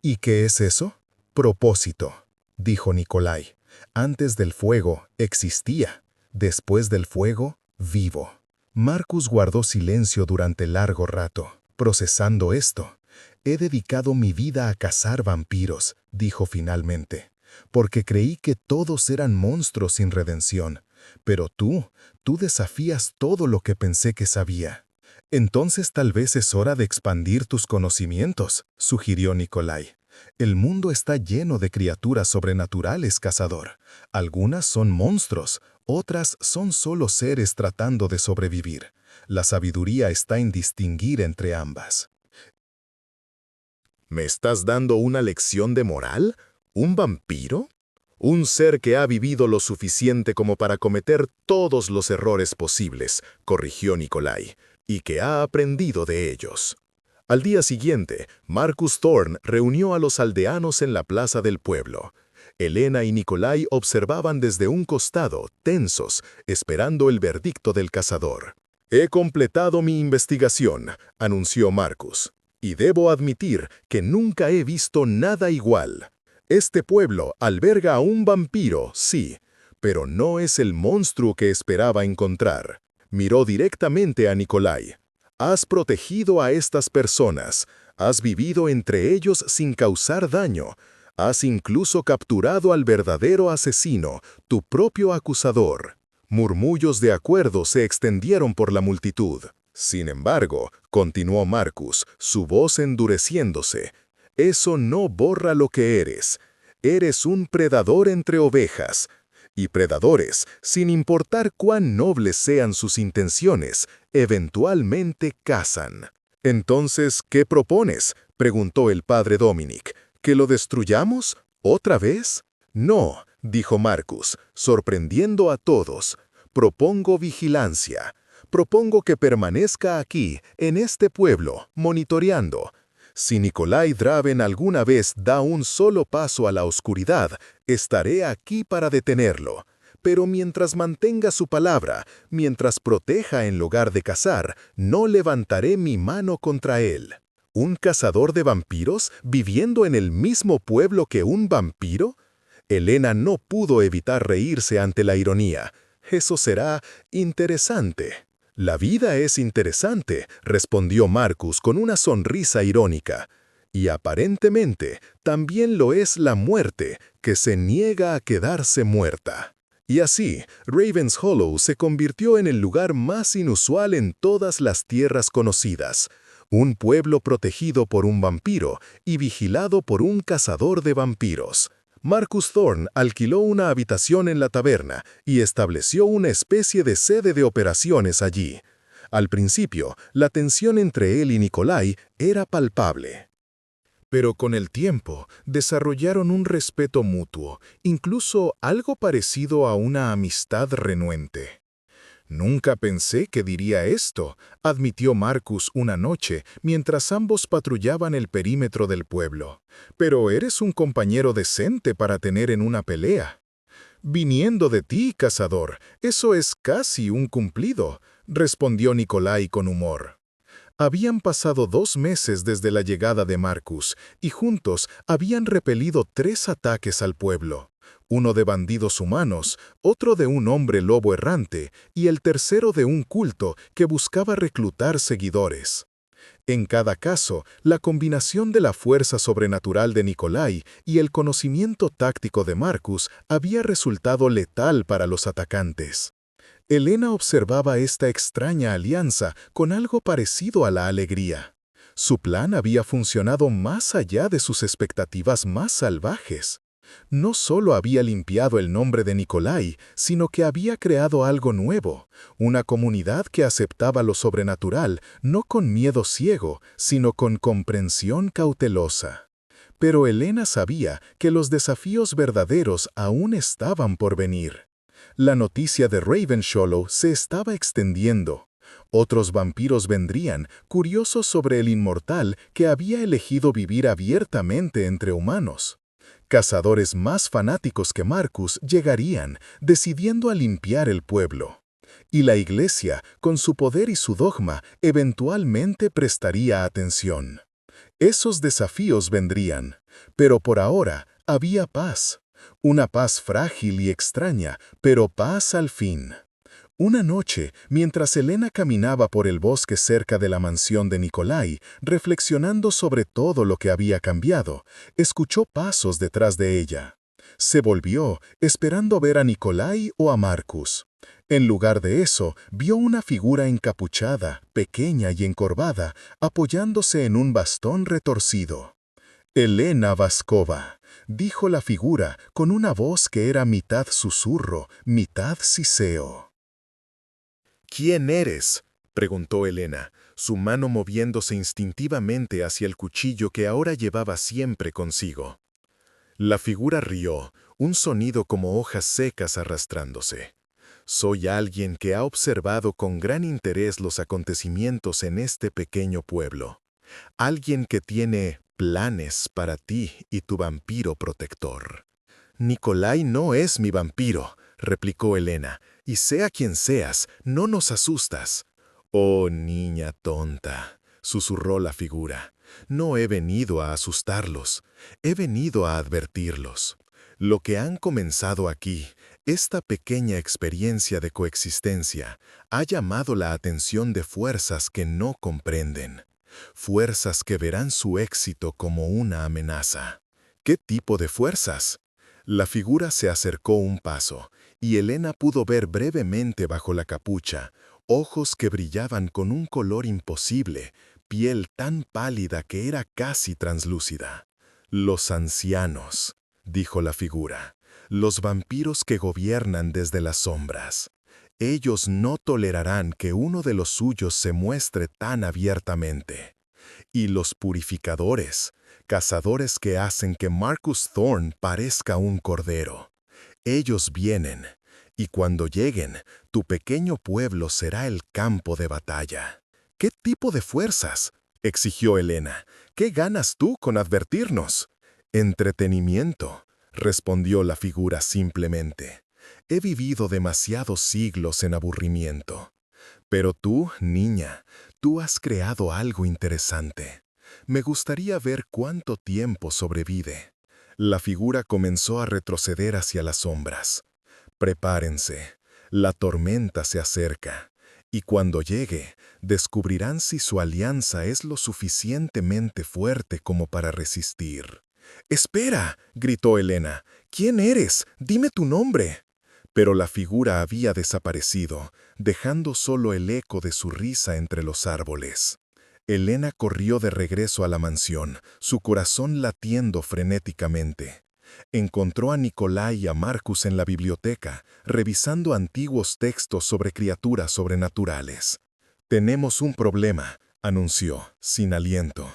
«¿Y qué es eso?». «Propósito», dijo Nikolai. «Antes del fuego existía. Después del fuego, vivo». Marcus guardó silencio durante largo rato, procesando esto. «He dedicado mi vida a cazar vampiros», dijo finalmente, «porque creí que todos eran monstruos sin redención. Pero tú desafías todo lo que pensé que sabía». «Entonces tal vez es hora de expandir tus conocimientos», sugirió Nikolai. «El mundo está lleno de criaturas sobrenaturales, cazador. Algunas son monstruos, otras son solo seres tratando de sobrevivir. La sabiduría está en distinguir entre ambas». ¿Me estás dando una lección de moral? ¿Un vampiro? Un ser que ha vivido lo suficiente como para cometer todos los errores posibles, corrigió Nikolai, y que ha aprendido de ellos. Al día siguiente, Marcus Thorne reunió a los aldeanos en la plaza del pueblo. Elena y Nikolai observaban desde un costado, tensos, esperando el veredicto del cazador. «He completado mi investigación», anunció Marcus, «y debo admitir que nunca he visto nada igual. Este pueblo alberga a un vampiro, sí, pero no es el monstruo que esperaba encontrar». Miró directamente a Nikolai. «Has protegido a estas personas, has vivido entre ellos sin causar daño, has incluso capturado al verdadero asesino, tu propio acusador». Murmullos de acuerdo se extendieron por la multitud. Sin embargo, continuó Marcus, su voz endureciéndose, «eso no borra lo que eres. Eres un predador entre ovejas. Y predadores, sin importar cuán nobles sean sus intenciones, eventualmente cazan». «Entonces, ¿qué propones?», preguntó el padre Dominic. «¿Que lo destruyamos? ¿Otra vez?». «No», dijo Marcus, sorprendiendo a todos. «Propongo vigilancia. Propongo que permanezca aquí, en este pueblo, monitoreando. Si Nikolai Draven alguna vez da un solo paso a la oscuridad, estaré aquí para detenerlo. Pero mientras mantenga su palabra, mientras proteja en lugar de cazar, no levantaré mi mano contra él». ¿Un cazador de vampiros viviendo en el mismo pueblo que un vampiro? Elena no pudo evitar reírse ante la ironía. «Eso será interesante». «La vida es interesante», respondió Marcus con una sonrisa irónica. «Y aparentemente también lo es la muerte, que se niega a quedarse muerta». Y así, Ravens Hollow se convirtió en el lugar más inusual en todas las tierras conocidas. Un pueblo protegido por un vampiro y vigilado por un cazador de vampiros. Marcus Thorne alquiló una habitación en la taberna y estableció una especie de sede de operaciones allí. Al principio, la tensión entre él y Nikolai era palpable. Pero con el tiempo, desarrollaron un respeto mutuo, incluso algo parecido a una amistad renuente. «Nunca pensé que diría esto», admitió Marcus una noche mientras ambos patrullaban el perímetro del pueblo. «Pero eres un compañero decente para tener en una pelea». «Viniendo de ti, cazador, eso es casi un cumplido», respondió Nikolai con humor. Habían pasado 2 meses desde la llegada de Marcus, y juntos habían repelido 3 ataques al pueblo. Uno de bandidos humanos, otro de un hombre lobo errante, y el tercero de un culto que buscaba reclutar seguidores. En cada caso, la combinación de la fuerza sobrenatural de Nikolai y el conocimiento táctico de Marcus había resultado letal para los atacantes. Elena observaba esta extraña alianza con algo parecido a la alegría. Su plan había funcionado más allá de sus expectativas más salvajes. No solo había limpiado el nombre de Nikolai, sino que había creado algo nuevo, una comunidad que aceptaba lo sobrenatural, no con miedo ciego, sino con comprensión cautelosa. Pero Elena sabía que los desafíos verdaderos aún estaban por venir. La noticia de Ravenshollow se estaba extendiendo. Otros vampiros vendrían, curiosos sobre el inmortal que había elegido vivir abiertamente entre humanos. Cazadores más fanáticos que Marcus llegarían, decidiendo a limpiar el pueblo. Y la Iglesia, con su poder y su dogma, eventualmente prestaría atención. Esos desafíos vendrían, pero por ahora había paz. Una paz frágil y extraña, pero paz al fin. Una noche, mientras Elena caminaba por el bosque cerca de la mansión de Nikolai, reflexionando sobre todo lo que había cambiado, escuchó pasos detrás de ella. Se volvió, esperando ver a Nikolai o a Marcus. En lugar de eso, vio una figura encapuchada, pequeña y encorvada, apoyándose en un bastón retorcido. «Elena Vaskova», dijo la figura con una voz que era mitad susurro, mitad siseo. «¿Quién eres?», preguntó Elena, su mano moviéndose instintivamente hacia el cuchillo que ahora llevaba siempre consigo. La figura rió, un sonido como hojas secas arrastrándose. Soy alguien que ha observado con gran interés los acontecimientos en este pequeño pueblo. Alguien que tiene planes para ti y tu vampiro protector. Nikolai no es mi vampiro, replicó Elena, y sea quien seas, no nos asustas. Oh, niña tonta, susurró la figura, no he venido a asustarlos, he venido a advertirlos. Lo que han comenzado aquí, esta pequeña experiencia de coexistencia, ha llamado la atención de fuerzas que no comprenden. Fuerzas que verán su éxito como una amenaza. ¿Qué tipo de fuerzas? La figura se acercó un paso, y Elena pudo ver brevemente bajo la capucha, ojos que brillaban con un color imposible, piel tan pálida que era casi translúcida. Los ancianos, dijo la figura, los vampiros que gobiernan desde las sombras. Ellos no tolerarán que uno de los suyos se muestre tan abiertamente. Y los purificadores, cazadores que hacen que Marcus Thorne parezca un cordero. Ellos vienen, y cuando lleguen, tu pequeño pueblo será el campo de batalla. ¿Qué tipo de fuerzas?, exigió Elena. ¿Qué ganas tú con advertirnos? Entretenimiento, respondió la figura simplemente. He vivido demasiados siglos en aburrimiento. Pero tú, niña, tú has creado algo interesante. Me gustaría ver cuánto tiempo sobrevive. La figura comenzó a retroceder hacia las sombras. Prepárense, la tormenta se acerca, y cuando llegue, descubrirán si su alianza es lo suficientemente fuerte como para resistir. ¡Espera!, gritó Elena. ¿Quién eres? Dime tu nombre. Pero la figura había desaparecido, dejando solo el eco de su risa entre los árboles. Elena corrió de regreso a la mansión, su corazón latiendo frenéticamente. Encontró a Nikolai y a Marcus en la biblioteca, revisando antiguos textos sobre criaturas sobrenaturales. «Tenemos un problema», anunció, sin aliento.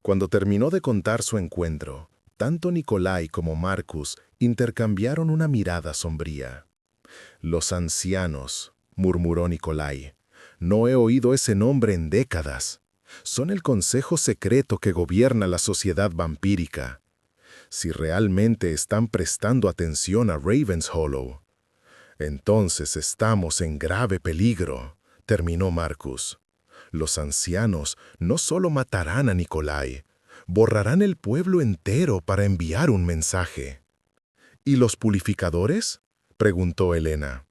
Cuando terminó de contar su encuentro, tanto Nikolai como Marcus intercambiaron una mirada sombría. «Los ancianos», murmuró Nikolai. «No he oído ese nombre en décadas. Son el consejo secreto que gobierna la sociedad vampírica. Si realmente están prestando atención a Ravenshollow, entonces estamos en grave peligro», terminó Marcus. «Los ancianos no solo matarán a Nikolai, borrarán el pueblo entero para enviar un mensaje». «¿Y los purificadores?», preguntó Elena.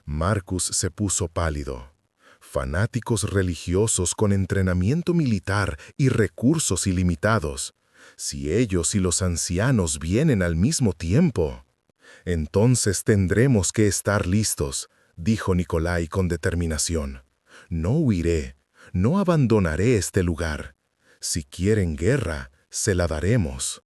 Marcus se puso pálido. «Fanáticos religiosos con entrenamiento militar y recursos ilimitados. Si ellos y los ancianos vienen al mismo tiempo, entonces tendremos que estar listos», dijo Nikolai con determinación. «No huiré, no abandonaré este lugar. Si quieren guerra, se la daremos».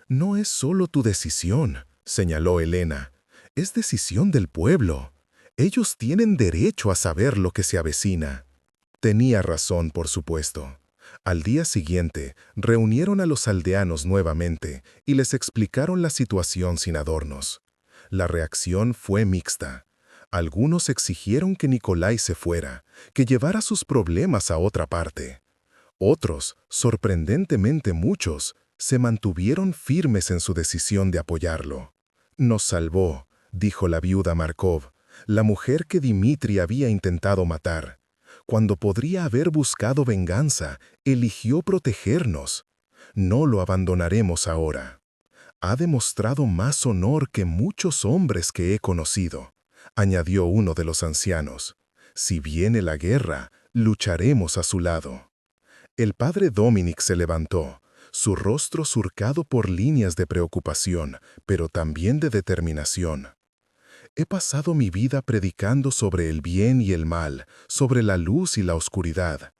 «No es solo tu decisión», señaló Elena. «Es decisión del pueblo. Ellos tienen derecho a saber lo que se avecina». Tenía razón, por supuesto. Al día siguiente, reunieron a los aldeanos nuevamente y les explicaron la situación sin adornos. La reacción fue mixta. Algunos exigieron que Nikolai se fuera, que llevara sus problemas a otra parte. Otros, sorprendentemente muchos, se mantuvieron firmes en su decisión de apoyarlo. «Nos salvó», dijo la viuda Markov, la mujer que Dmitri había intentado matar. «Cuando podría haber buscado venganza, eligió protegernos. No lo abandonaremos ahora. Ha demostrado más honor que muchos hombres que he conocido», añadió uno de los ancianos. «Si viene la guerra, lucharemos a su lado». El padre Dominic se levantó, su rostro surcado por líneas de preocupación, pero también de determinación. «He pasado mi vida predicando sobre el bien y el mal, sobre la luz y la oscuridad.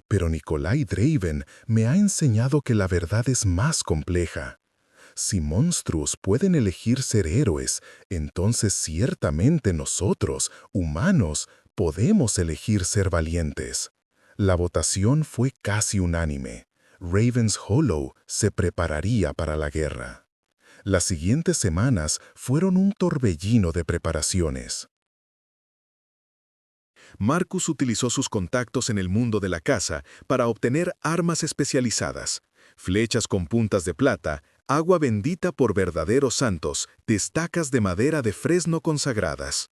Pero Nikolai Draven me ha enseñado que la verdad es más compleja. Si monstruos pueden elegir ser héroes, entonces ciertamente nosotros, humanos, podemos elegir ser valientes. La votación fue casi unánime. Ravens Hollow se prepararía para la guerra. Las siguientes semanas fueron un torbellino de preparaciones. Marcus utilizó sus contactos en el mundo de la caza para obtener armas especializadas, flechas con puntas de plata, agua bendita por verdaderos santos, estacas de madera de fresno consagradas.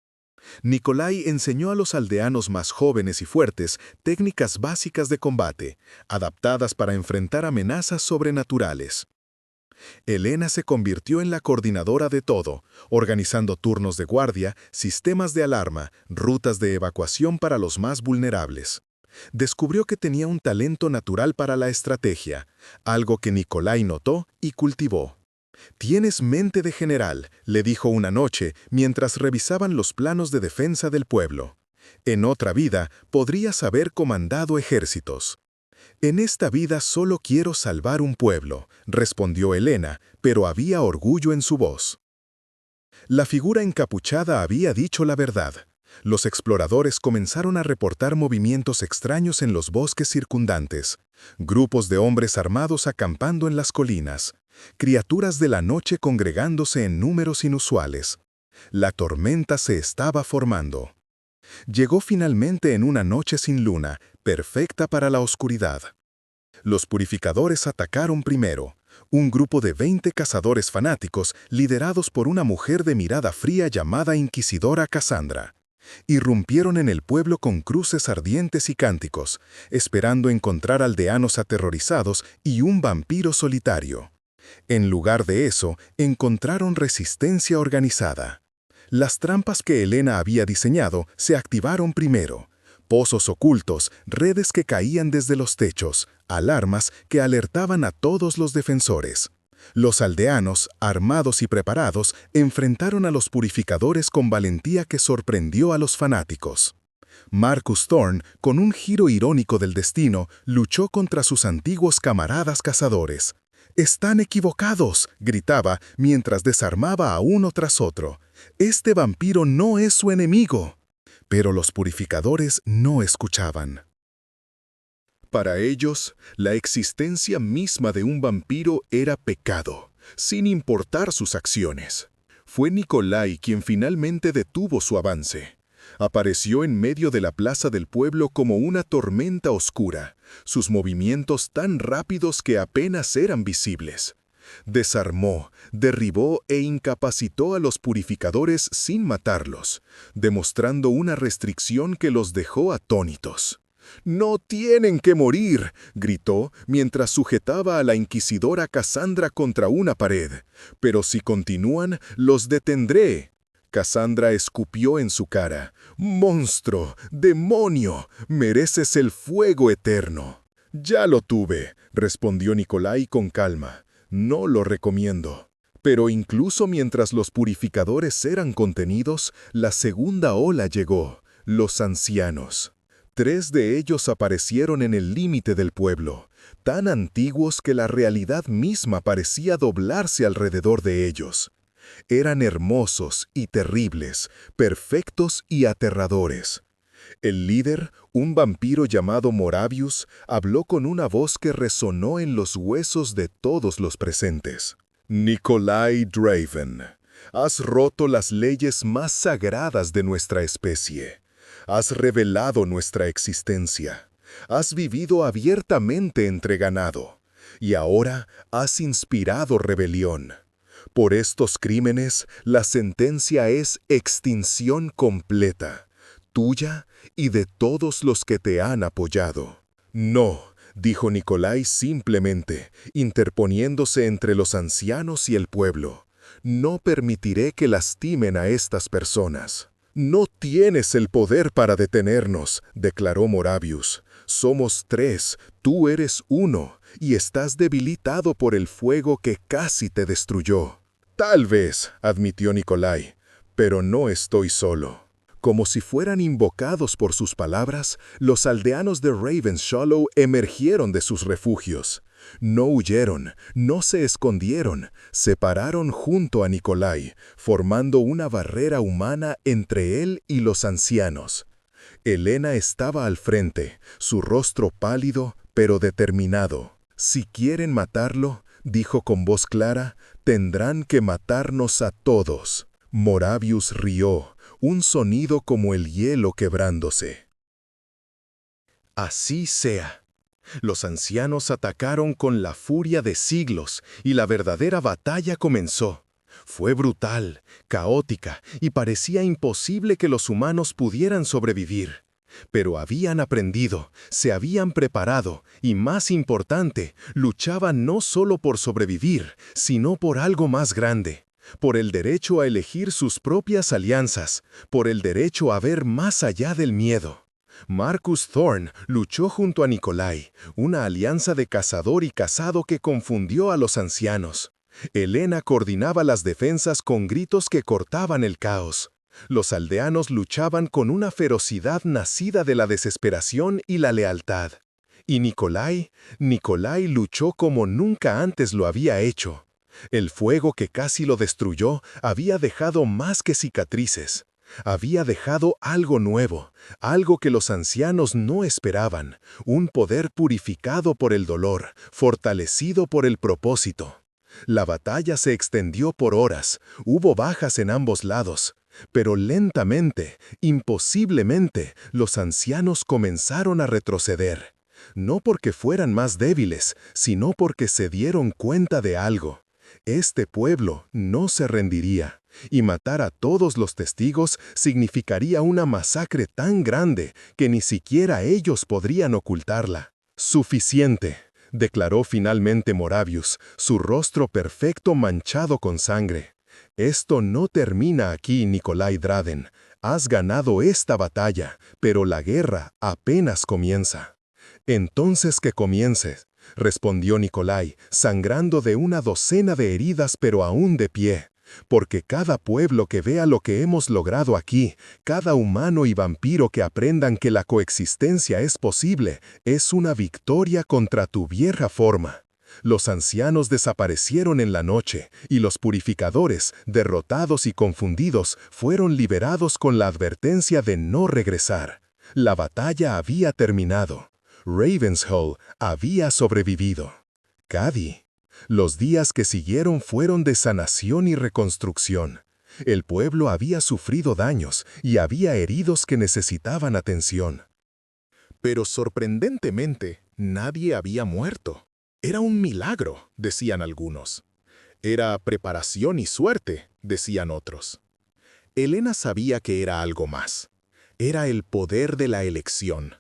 Nikolai enseñó a los aldeanos más jóvenes y fuertes técnicas básicas de combate, adaptadas para enfrentar amenazas sobrenaturales. Elena se convirtió en la coordinadora de todo, organizando turnos de guardia, sistemas de alarma, rutas de evacuación para los más vulnerables. Descubrió que tenía un talento natural para la estrategia, algo que Nikolai notó y cultivó. «Tienes mente de general», le dijo una noche mientras revisaban los planos de defensa del pueblo. «En otra vida podrías haber comandado ejércitos». «En esta vida solo quiero salvar un pueblo», respondió Elena, pero había orgullo en su voz. La figura encapuchada había dicho la verdad. Los exploradores comenzaron a reportar movimientos extraños en los bosques circundantes, grupos de hombres armados acampando en las colinas, criaturas de la noche congregándose en números inusuales. La tormenta se estaba formando. Llegó finalmente en una noche sin luna, perfecta para la oscuridad. Los purificadores atacaron primero. Un grupo de 20 cazadores fanáticos, liderados por una mujer de mirada fría llamada Inquisidora Cassandra. Irrumpieron en el pueblo con cruces ardientes y cánticos, esperando encontrar aldeanos aterrorizados y un vampiro solitario. En lugar de eso, encontraron resistencia organizada. Las trampas que Elena había diseñado se activaron primero. Pozos ocultos, redes que caían desde los techos, alarmas que alertaban a todos los defensores. Los aldeanos, armados y preparados, enfrentaron a los purificadores con valentía que sorprendió a los fanáticos. Marcus Thorne, con un giro irónico del destino, luchó contra sus antiguos camaradas cazadores. «¡Están equivocados!», gritaba mientras desarmaba a uno tras otro. «Este vampiro no es su enemigo». Pero los purificadores no escuchaban. Para ellos, la existencia misma de un vampiro era pecado, sin importar sus acciones. Fue Nikolai quien finalmente detuvo su avance. Apareció en medio de la plaza del pueblo como una tormenta oscura, sus movimientos tan rápidos que apenas eran visibles. Desarmó, derribó e incapacitó a los purificadores sin matarlos, demostrando una restricción que los dejó atónitos. «¡No tienen que morir!», gritó mientras sujetaba a la inquisidora Cassandra contra una pared. «Pero si continúan, los detendré». Cassandra escupió en su cara. «¡Monstruo! ¡Demonio! ¡Mereces el fuego eterno!». «Ya lo tuve», respondió Nikolai con calma. «No lo recomiendo». Pero incluso mientras los purificadores eran contenidos, la segunda ola llegó, los ancianos. 3 de ellos aparecieron en el límite del pueblo, tan antiguos que la realidad misma parecía doblarse alrededor de ellos. Eran hermosos y terribles, perfectos y aterradores. El líder, un vampiro llamado Moravius, habló con una voz que resonó en los huesos de todos los presentes. «Nikolai Draven, has roto las leyes más sagradas de nuestra especie. Has revelado nuestra existencia. Has vivido abiertamente entre ganado. Y ahora has inspirado rebelión. Por estos crímenes, la sentencia es extinción completa, tuya y de todos los que te han apoyado». «No», dijo Nikolai simplemente, interponiéndose entre los ancianos y el pueblo. «No permitiré que lastimen a estas personas». «No tienes el poder para detenernos», declaró Moravius. «Somos 3, tú eres 1, y estás debilitado por el fuego que casi te destruyó». «Tal vez», admitió Nikolai, «pero no estoy solo». Como si fueran invocados por sus palabras, los aldeanos de Ravens Hollow emergieron de sus refugios. No huyeron, no se escondieron, se pararon junto a Nikolai, formando una barrera humana entre él y los ancianos. Helena estaba al frente, su rostro pálido, pero determinado. «Si quieren matarlo», dijo con voz clara, «tendrán que matarnos a todos». Moravius rió, un sonido como el hielo quebrándose. «Así sea». Los ancianos atacaron con la furia de siglos y la verdadera batalla comenzó. Fue brutal, caótica y parecía imposible que los humanos pudieran sobrevivir. Pero habían aprendido, se habían preparado y, más importante, luchaban no solo por sobrevivir, sino por algo más grande. Por el derecho a elegir sus propias alianzas, por el derecho a ver más allá del miedo. Marcus Thorne luchó junto a Nicolai, una alianza de cazador y cazado que confundió a los ancianos. Helena coordinaba las defensas con gritos que cortaban el caos. Los aldeanos luchaban con una ferocidad nacida de la desesperación y la lealtad. Y Nicolai luchó como nunca antes lo había hecho. El fuego que casi lo destruyó había dejado más que cicatrices. Había dejado algo nuevo, algo que los ancianos no esperaban, un poder purificado por el dolor, fortalecido por el propósito. La batalla se extendió por horas, hubo bajas en ambos lados, pero lentamente, imposiblemente, los ancianos comenzaron a retroceder. No porque fueran más débiles, sino porque se dieron cuenta de algo. Este pueblo no se rendiría, y matar a todos los testigos significaría una masacre tan grande que ni siquiera ellos podrían ocultarla. «Suficiente», declaró finalmente Moravius, su rostro perfecto manchado con sangre. «Esto no termina aquí, Nicolai Draden. Has ganado esta batalla, pero la guerra apenas comienza». «Entonces que comiences», respondió Nicolai, sangrando de una docena de heridas pero aún de pie. «Porque cada pueblo que vea lo que hemos logrado aquí, cada humano y vampiro que aprendan que la coexistencia es posible, es una victoria contra tu vieja forma». Los ancianos desaparecieron en la noche, y los purificadores, derrotados y confundidos, fueron liberados con la advertencia de no regresar. La batalla había terminado. Ravenshull había sobrevivido. Cady. Los días que siguieron fueron de sanación y reconstrucción. El pueblo había sufrido daños y había heridos que necesitaban atención. Pero sorprendentemente, nadie había muerto. Era un milagro, decían algunos. Era preparación y suerte, decían otros. Helena sabía que era algo más. Era el poder de la elección.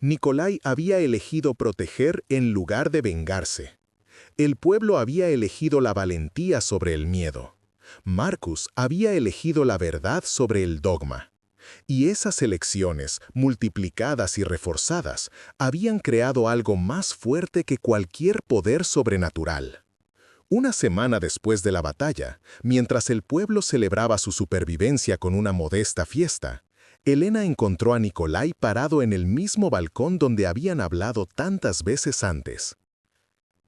Nicolai había elegido proteger en lugar de vengarse. El pueblo había elegido la valentía sobre el miedo. Marcus había elegido la verdad sobre el dogma. Y esas elecciones, multiplicadas y reforzadas, habían creado algo más fuerte que cualquier poder sobrenatural. Una semana después de la batalla, mientras el pueblo celebraba su supervivencia con una modesta fiesta, Helena encontró a Nicolai parado en el mismo balcón donde habían hablado tantas veces antes.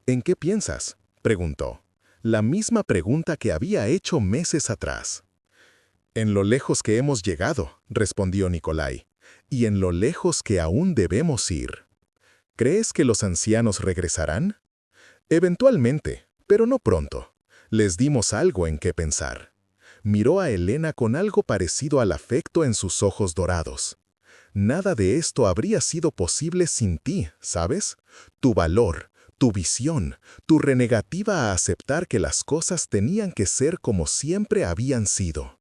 «¿En qué piensas?», preguntó. La misma pregunta que había hecho meses atrás. «En lo lejos que hemos llegado», respondió Nicolai, «y en lo lejos que aún debemos ir». «¿Crees que los ancianos regresarán?». «Eventualmente, pero no pronto. Les dimos algo en qué pensar». Miró a Helena con algo parecido al afecto en sus ojos dorados. «Nada de esto habría sido posible sin ti, ¿sabes? Tu valor, tu visión, tu renegativa a aceptar que las cosas tenían que ser como siempre habían sido».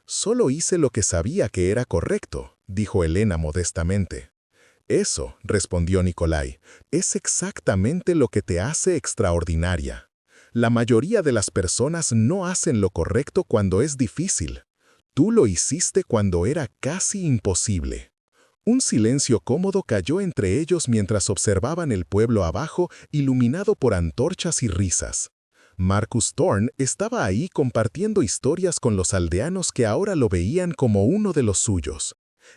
«Solo hice lo que sabía que era correcto», dijo Helena modestamente. «Eso», respondió Nicolai, «es exactamente lo que te hace extraordinaria. La mayoría de las personas no hacen lo correcto cuando es difícil. Tú lo hiciste cuando era casi imposible». Un silencio cómodo cayó entre ellos mientras observaban el pueblo abajo, iluminado por antorchas y risas. Marcus Thorne estaba ahí compartiendo historias con los aldeanos que ahora lo veían como uno de los suyos.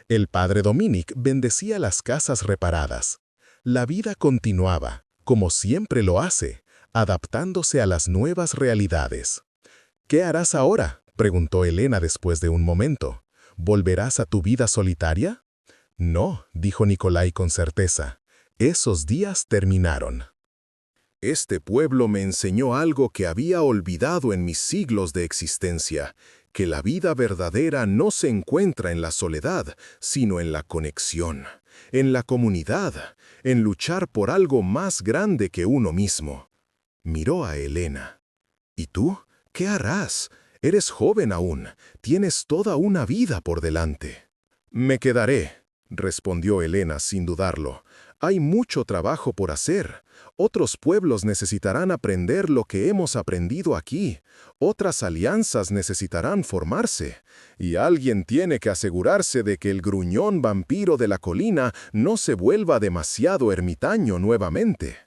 El padre Dominic bendecía las casas reparadas. La vida continuaba, como siempre lo hace, adaptándose a las nuevas realidades. «¿Qué harás ahora?», preguntó Helena después de un momento. «¿Volverás a tu vida solitaria?». No, dijo Nikolai con certeza. Esos días terminaron. Este pueblo me enseñó algo que había olvidado en mis siglos de existencia, que la vida verdadera no se encuentra en la soledad, sino en la conexión, en la comunidad, en luchar por algo más grande que uno mismo. Miró a Elena. ¿Y tú? ¿Qué harás? Eres joven aún, tienes toda una vida por delante. Me quedaré, respondió Elena sin dudarlo. Hay mucho trabajo por hacer. Otros pueblos necesitarán aprender lo que hemos aprendido aquí. Otras alianzas necesitarán formarse. Y alguien tiene que asegurarse de que el gruñón vampiro de la colina no se vuelva demasiado ermitaño nuevamente.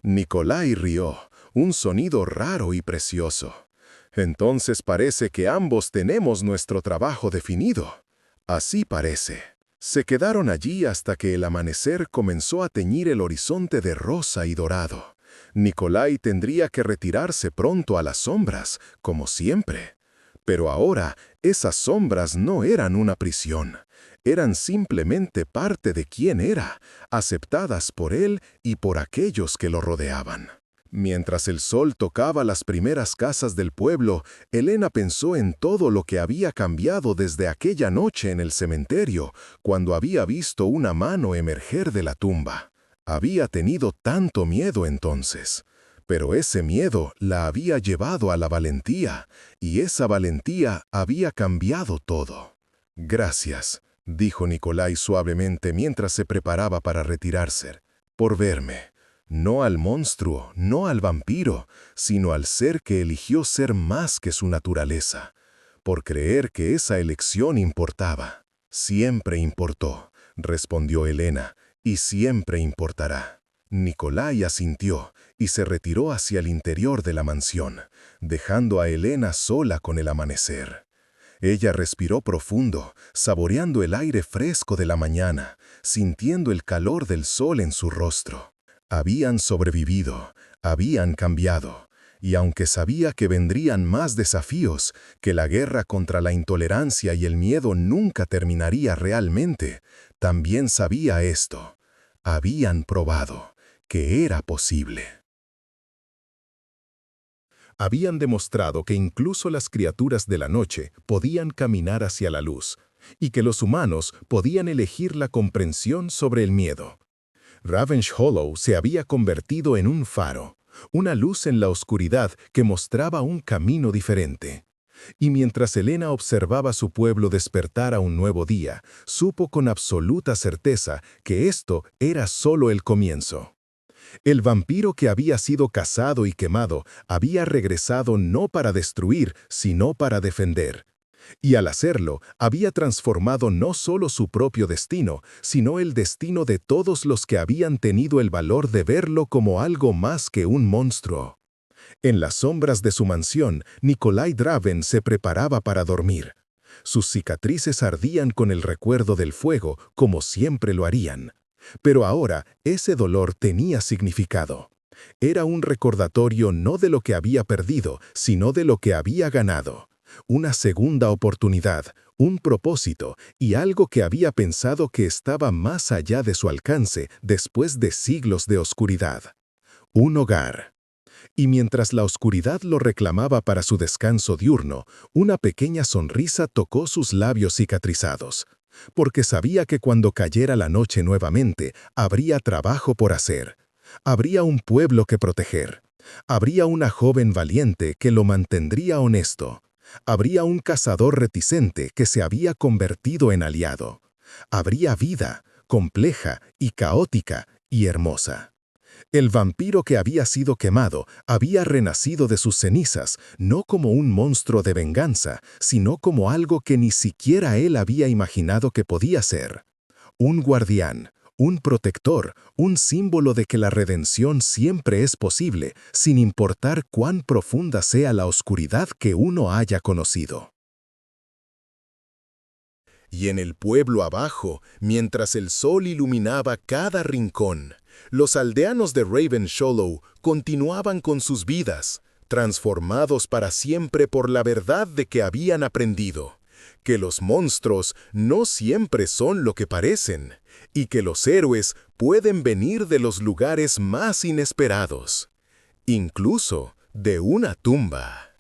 Nikolai rió, un sonido raro y precioso. Entonces parece que ambos tenemos nuestro trabajo definido. Así parece. Se quedaron allí hasta que el amanecer comenzó a teñir el horizonte de rosa y dorado. Nikolai tendría que retirarse pronto a las sombras, como siempre. Pero ahora esas sombras no eran una prisión. Eran simplemente parte de quién era, aceptadas por él y por aquellos que lo rodeaban. Mientras el sol tocaba las primeras casas del pueblo, Elena pensó en todo lo que había cambiado desde aquella noche en el cementerio, cuando había visto una mano emerger de la tumba. Había tenido tanto miedo entonces, pero ese miedo la había llevado a la valentía, y esa valentía había cambiado todo. Gracias, dijo Nikolai suavemente mientras se preparaba para retirarse, por verme. No al monstruo, no al vampiro, sino al ser que eligió ser más que su naturaleza, por creer que esa elección importaba. Siempre importó, respondió Elena, y siempre importará. Nikolai asintió y se retiró hacia el interior de la mansión, dejando a Elena sola con el amanecer. Ella respiró profundo, saboreando el aire fresco de la mañana, sintiendo el calor del sol en su rostro. Habían sobrevivido, habían cambiado, y aunque sabía que vendrían más desafíos, que la guerra contra la intolerancia y el miedo nunca terminaría realmente, también sabía esto. Habían probado que era posible. Habían demostrado que incluso las criaturas de la noche podían caminar hacia la luz, y que los humanos podían elegir la comprensión sobre el miedo. Ravenge Hollow se había convertido en un faro, una luz en la oscuridad que mostraba un camino diferente. Y mientras Elena observaba su pueblo despertar a un nuevo día, supo con absoluta certeza que esto era solo el comienzo. El vampiro que había sido cazado y quemado había regresado no para destruir, sino para defender. Y al hacerlo, había transformado no solo su propio destino, sino el destino de todos los que habían tenido el valor de verlo como algo más que un monstruo. En las sombras de su mansión, Nikolai Draven se preparaba para dormir. Sus cicatrices ardían con el recuerdo del fuego, como siempre lo harían. Pero ahora, ese dolor tenía significado. Era un recordatorio no de lo que había perdido, sino de lo que había ganado. Una segunda oportunidad, un propósito y algo que había pensado que estaba más allá de su alcance después de siglos de oscuridad. Un hogar. Y mientras la oscuridad lo reclamaba para su descanso diurno, una pequeña sonrisa tocó sus labios cicatrizados, porque sabía que cuando cayera la noche nuevamente, habría trabajo por hacer. Habría un pueblo que proteger. Habría una joven valiente que lo mantendría honesto. Habría un cazador reticente que se había convertido en aliado. Habría vida, compleja y caótica y hermosa. El vampiro que había sido quemado había renacido de sus cenizas, no como un monstruo de venganza, sino como algo que ni siquiera él había imaginado que podía ser. Un guardián, un protector, un símbolo de que la redención siempre es posible, sin importar cuán profunda sea la oscuridad que uno haya conocido. Y en el pueblo abajo, mientras el sol iluminaba cada rincón, los aldeanos de Ravenshollow continuaban con sus vidas, transformados para siempre por la verdad de que habían aprendido. que los monstruos no siempre son lo que parecen, y que los héroes pueden venir de los lugares más inesperados, incluso de una tumba.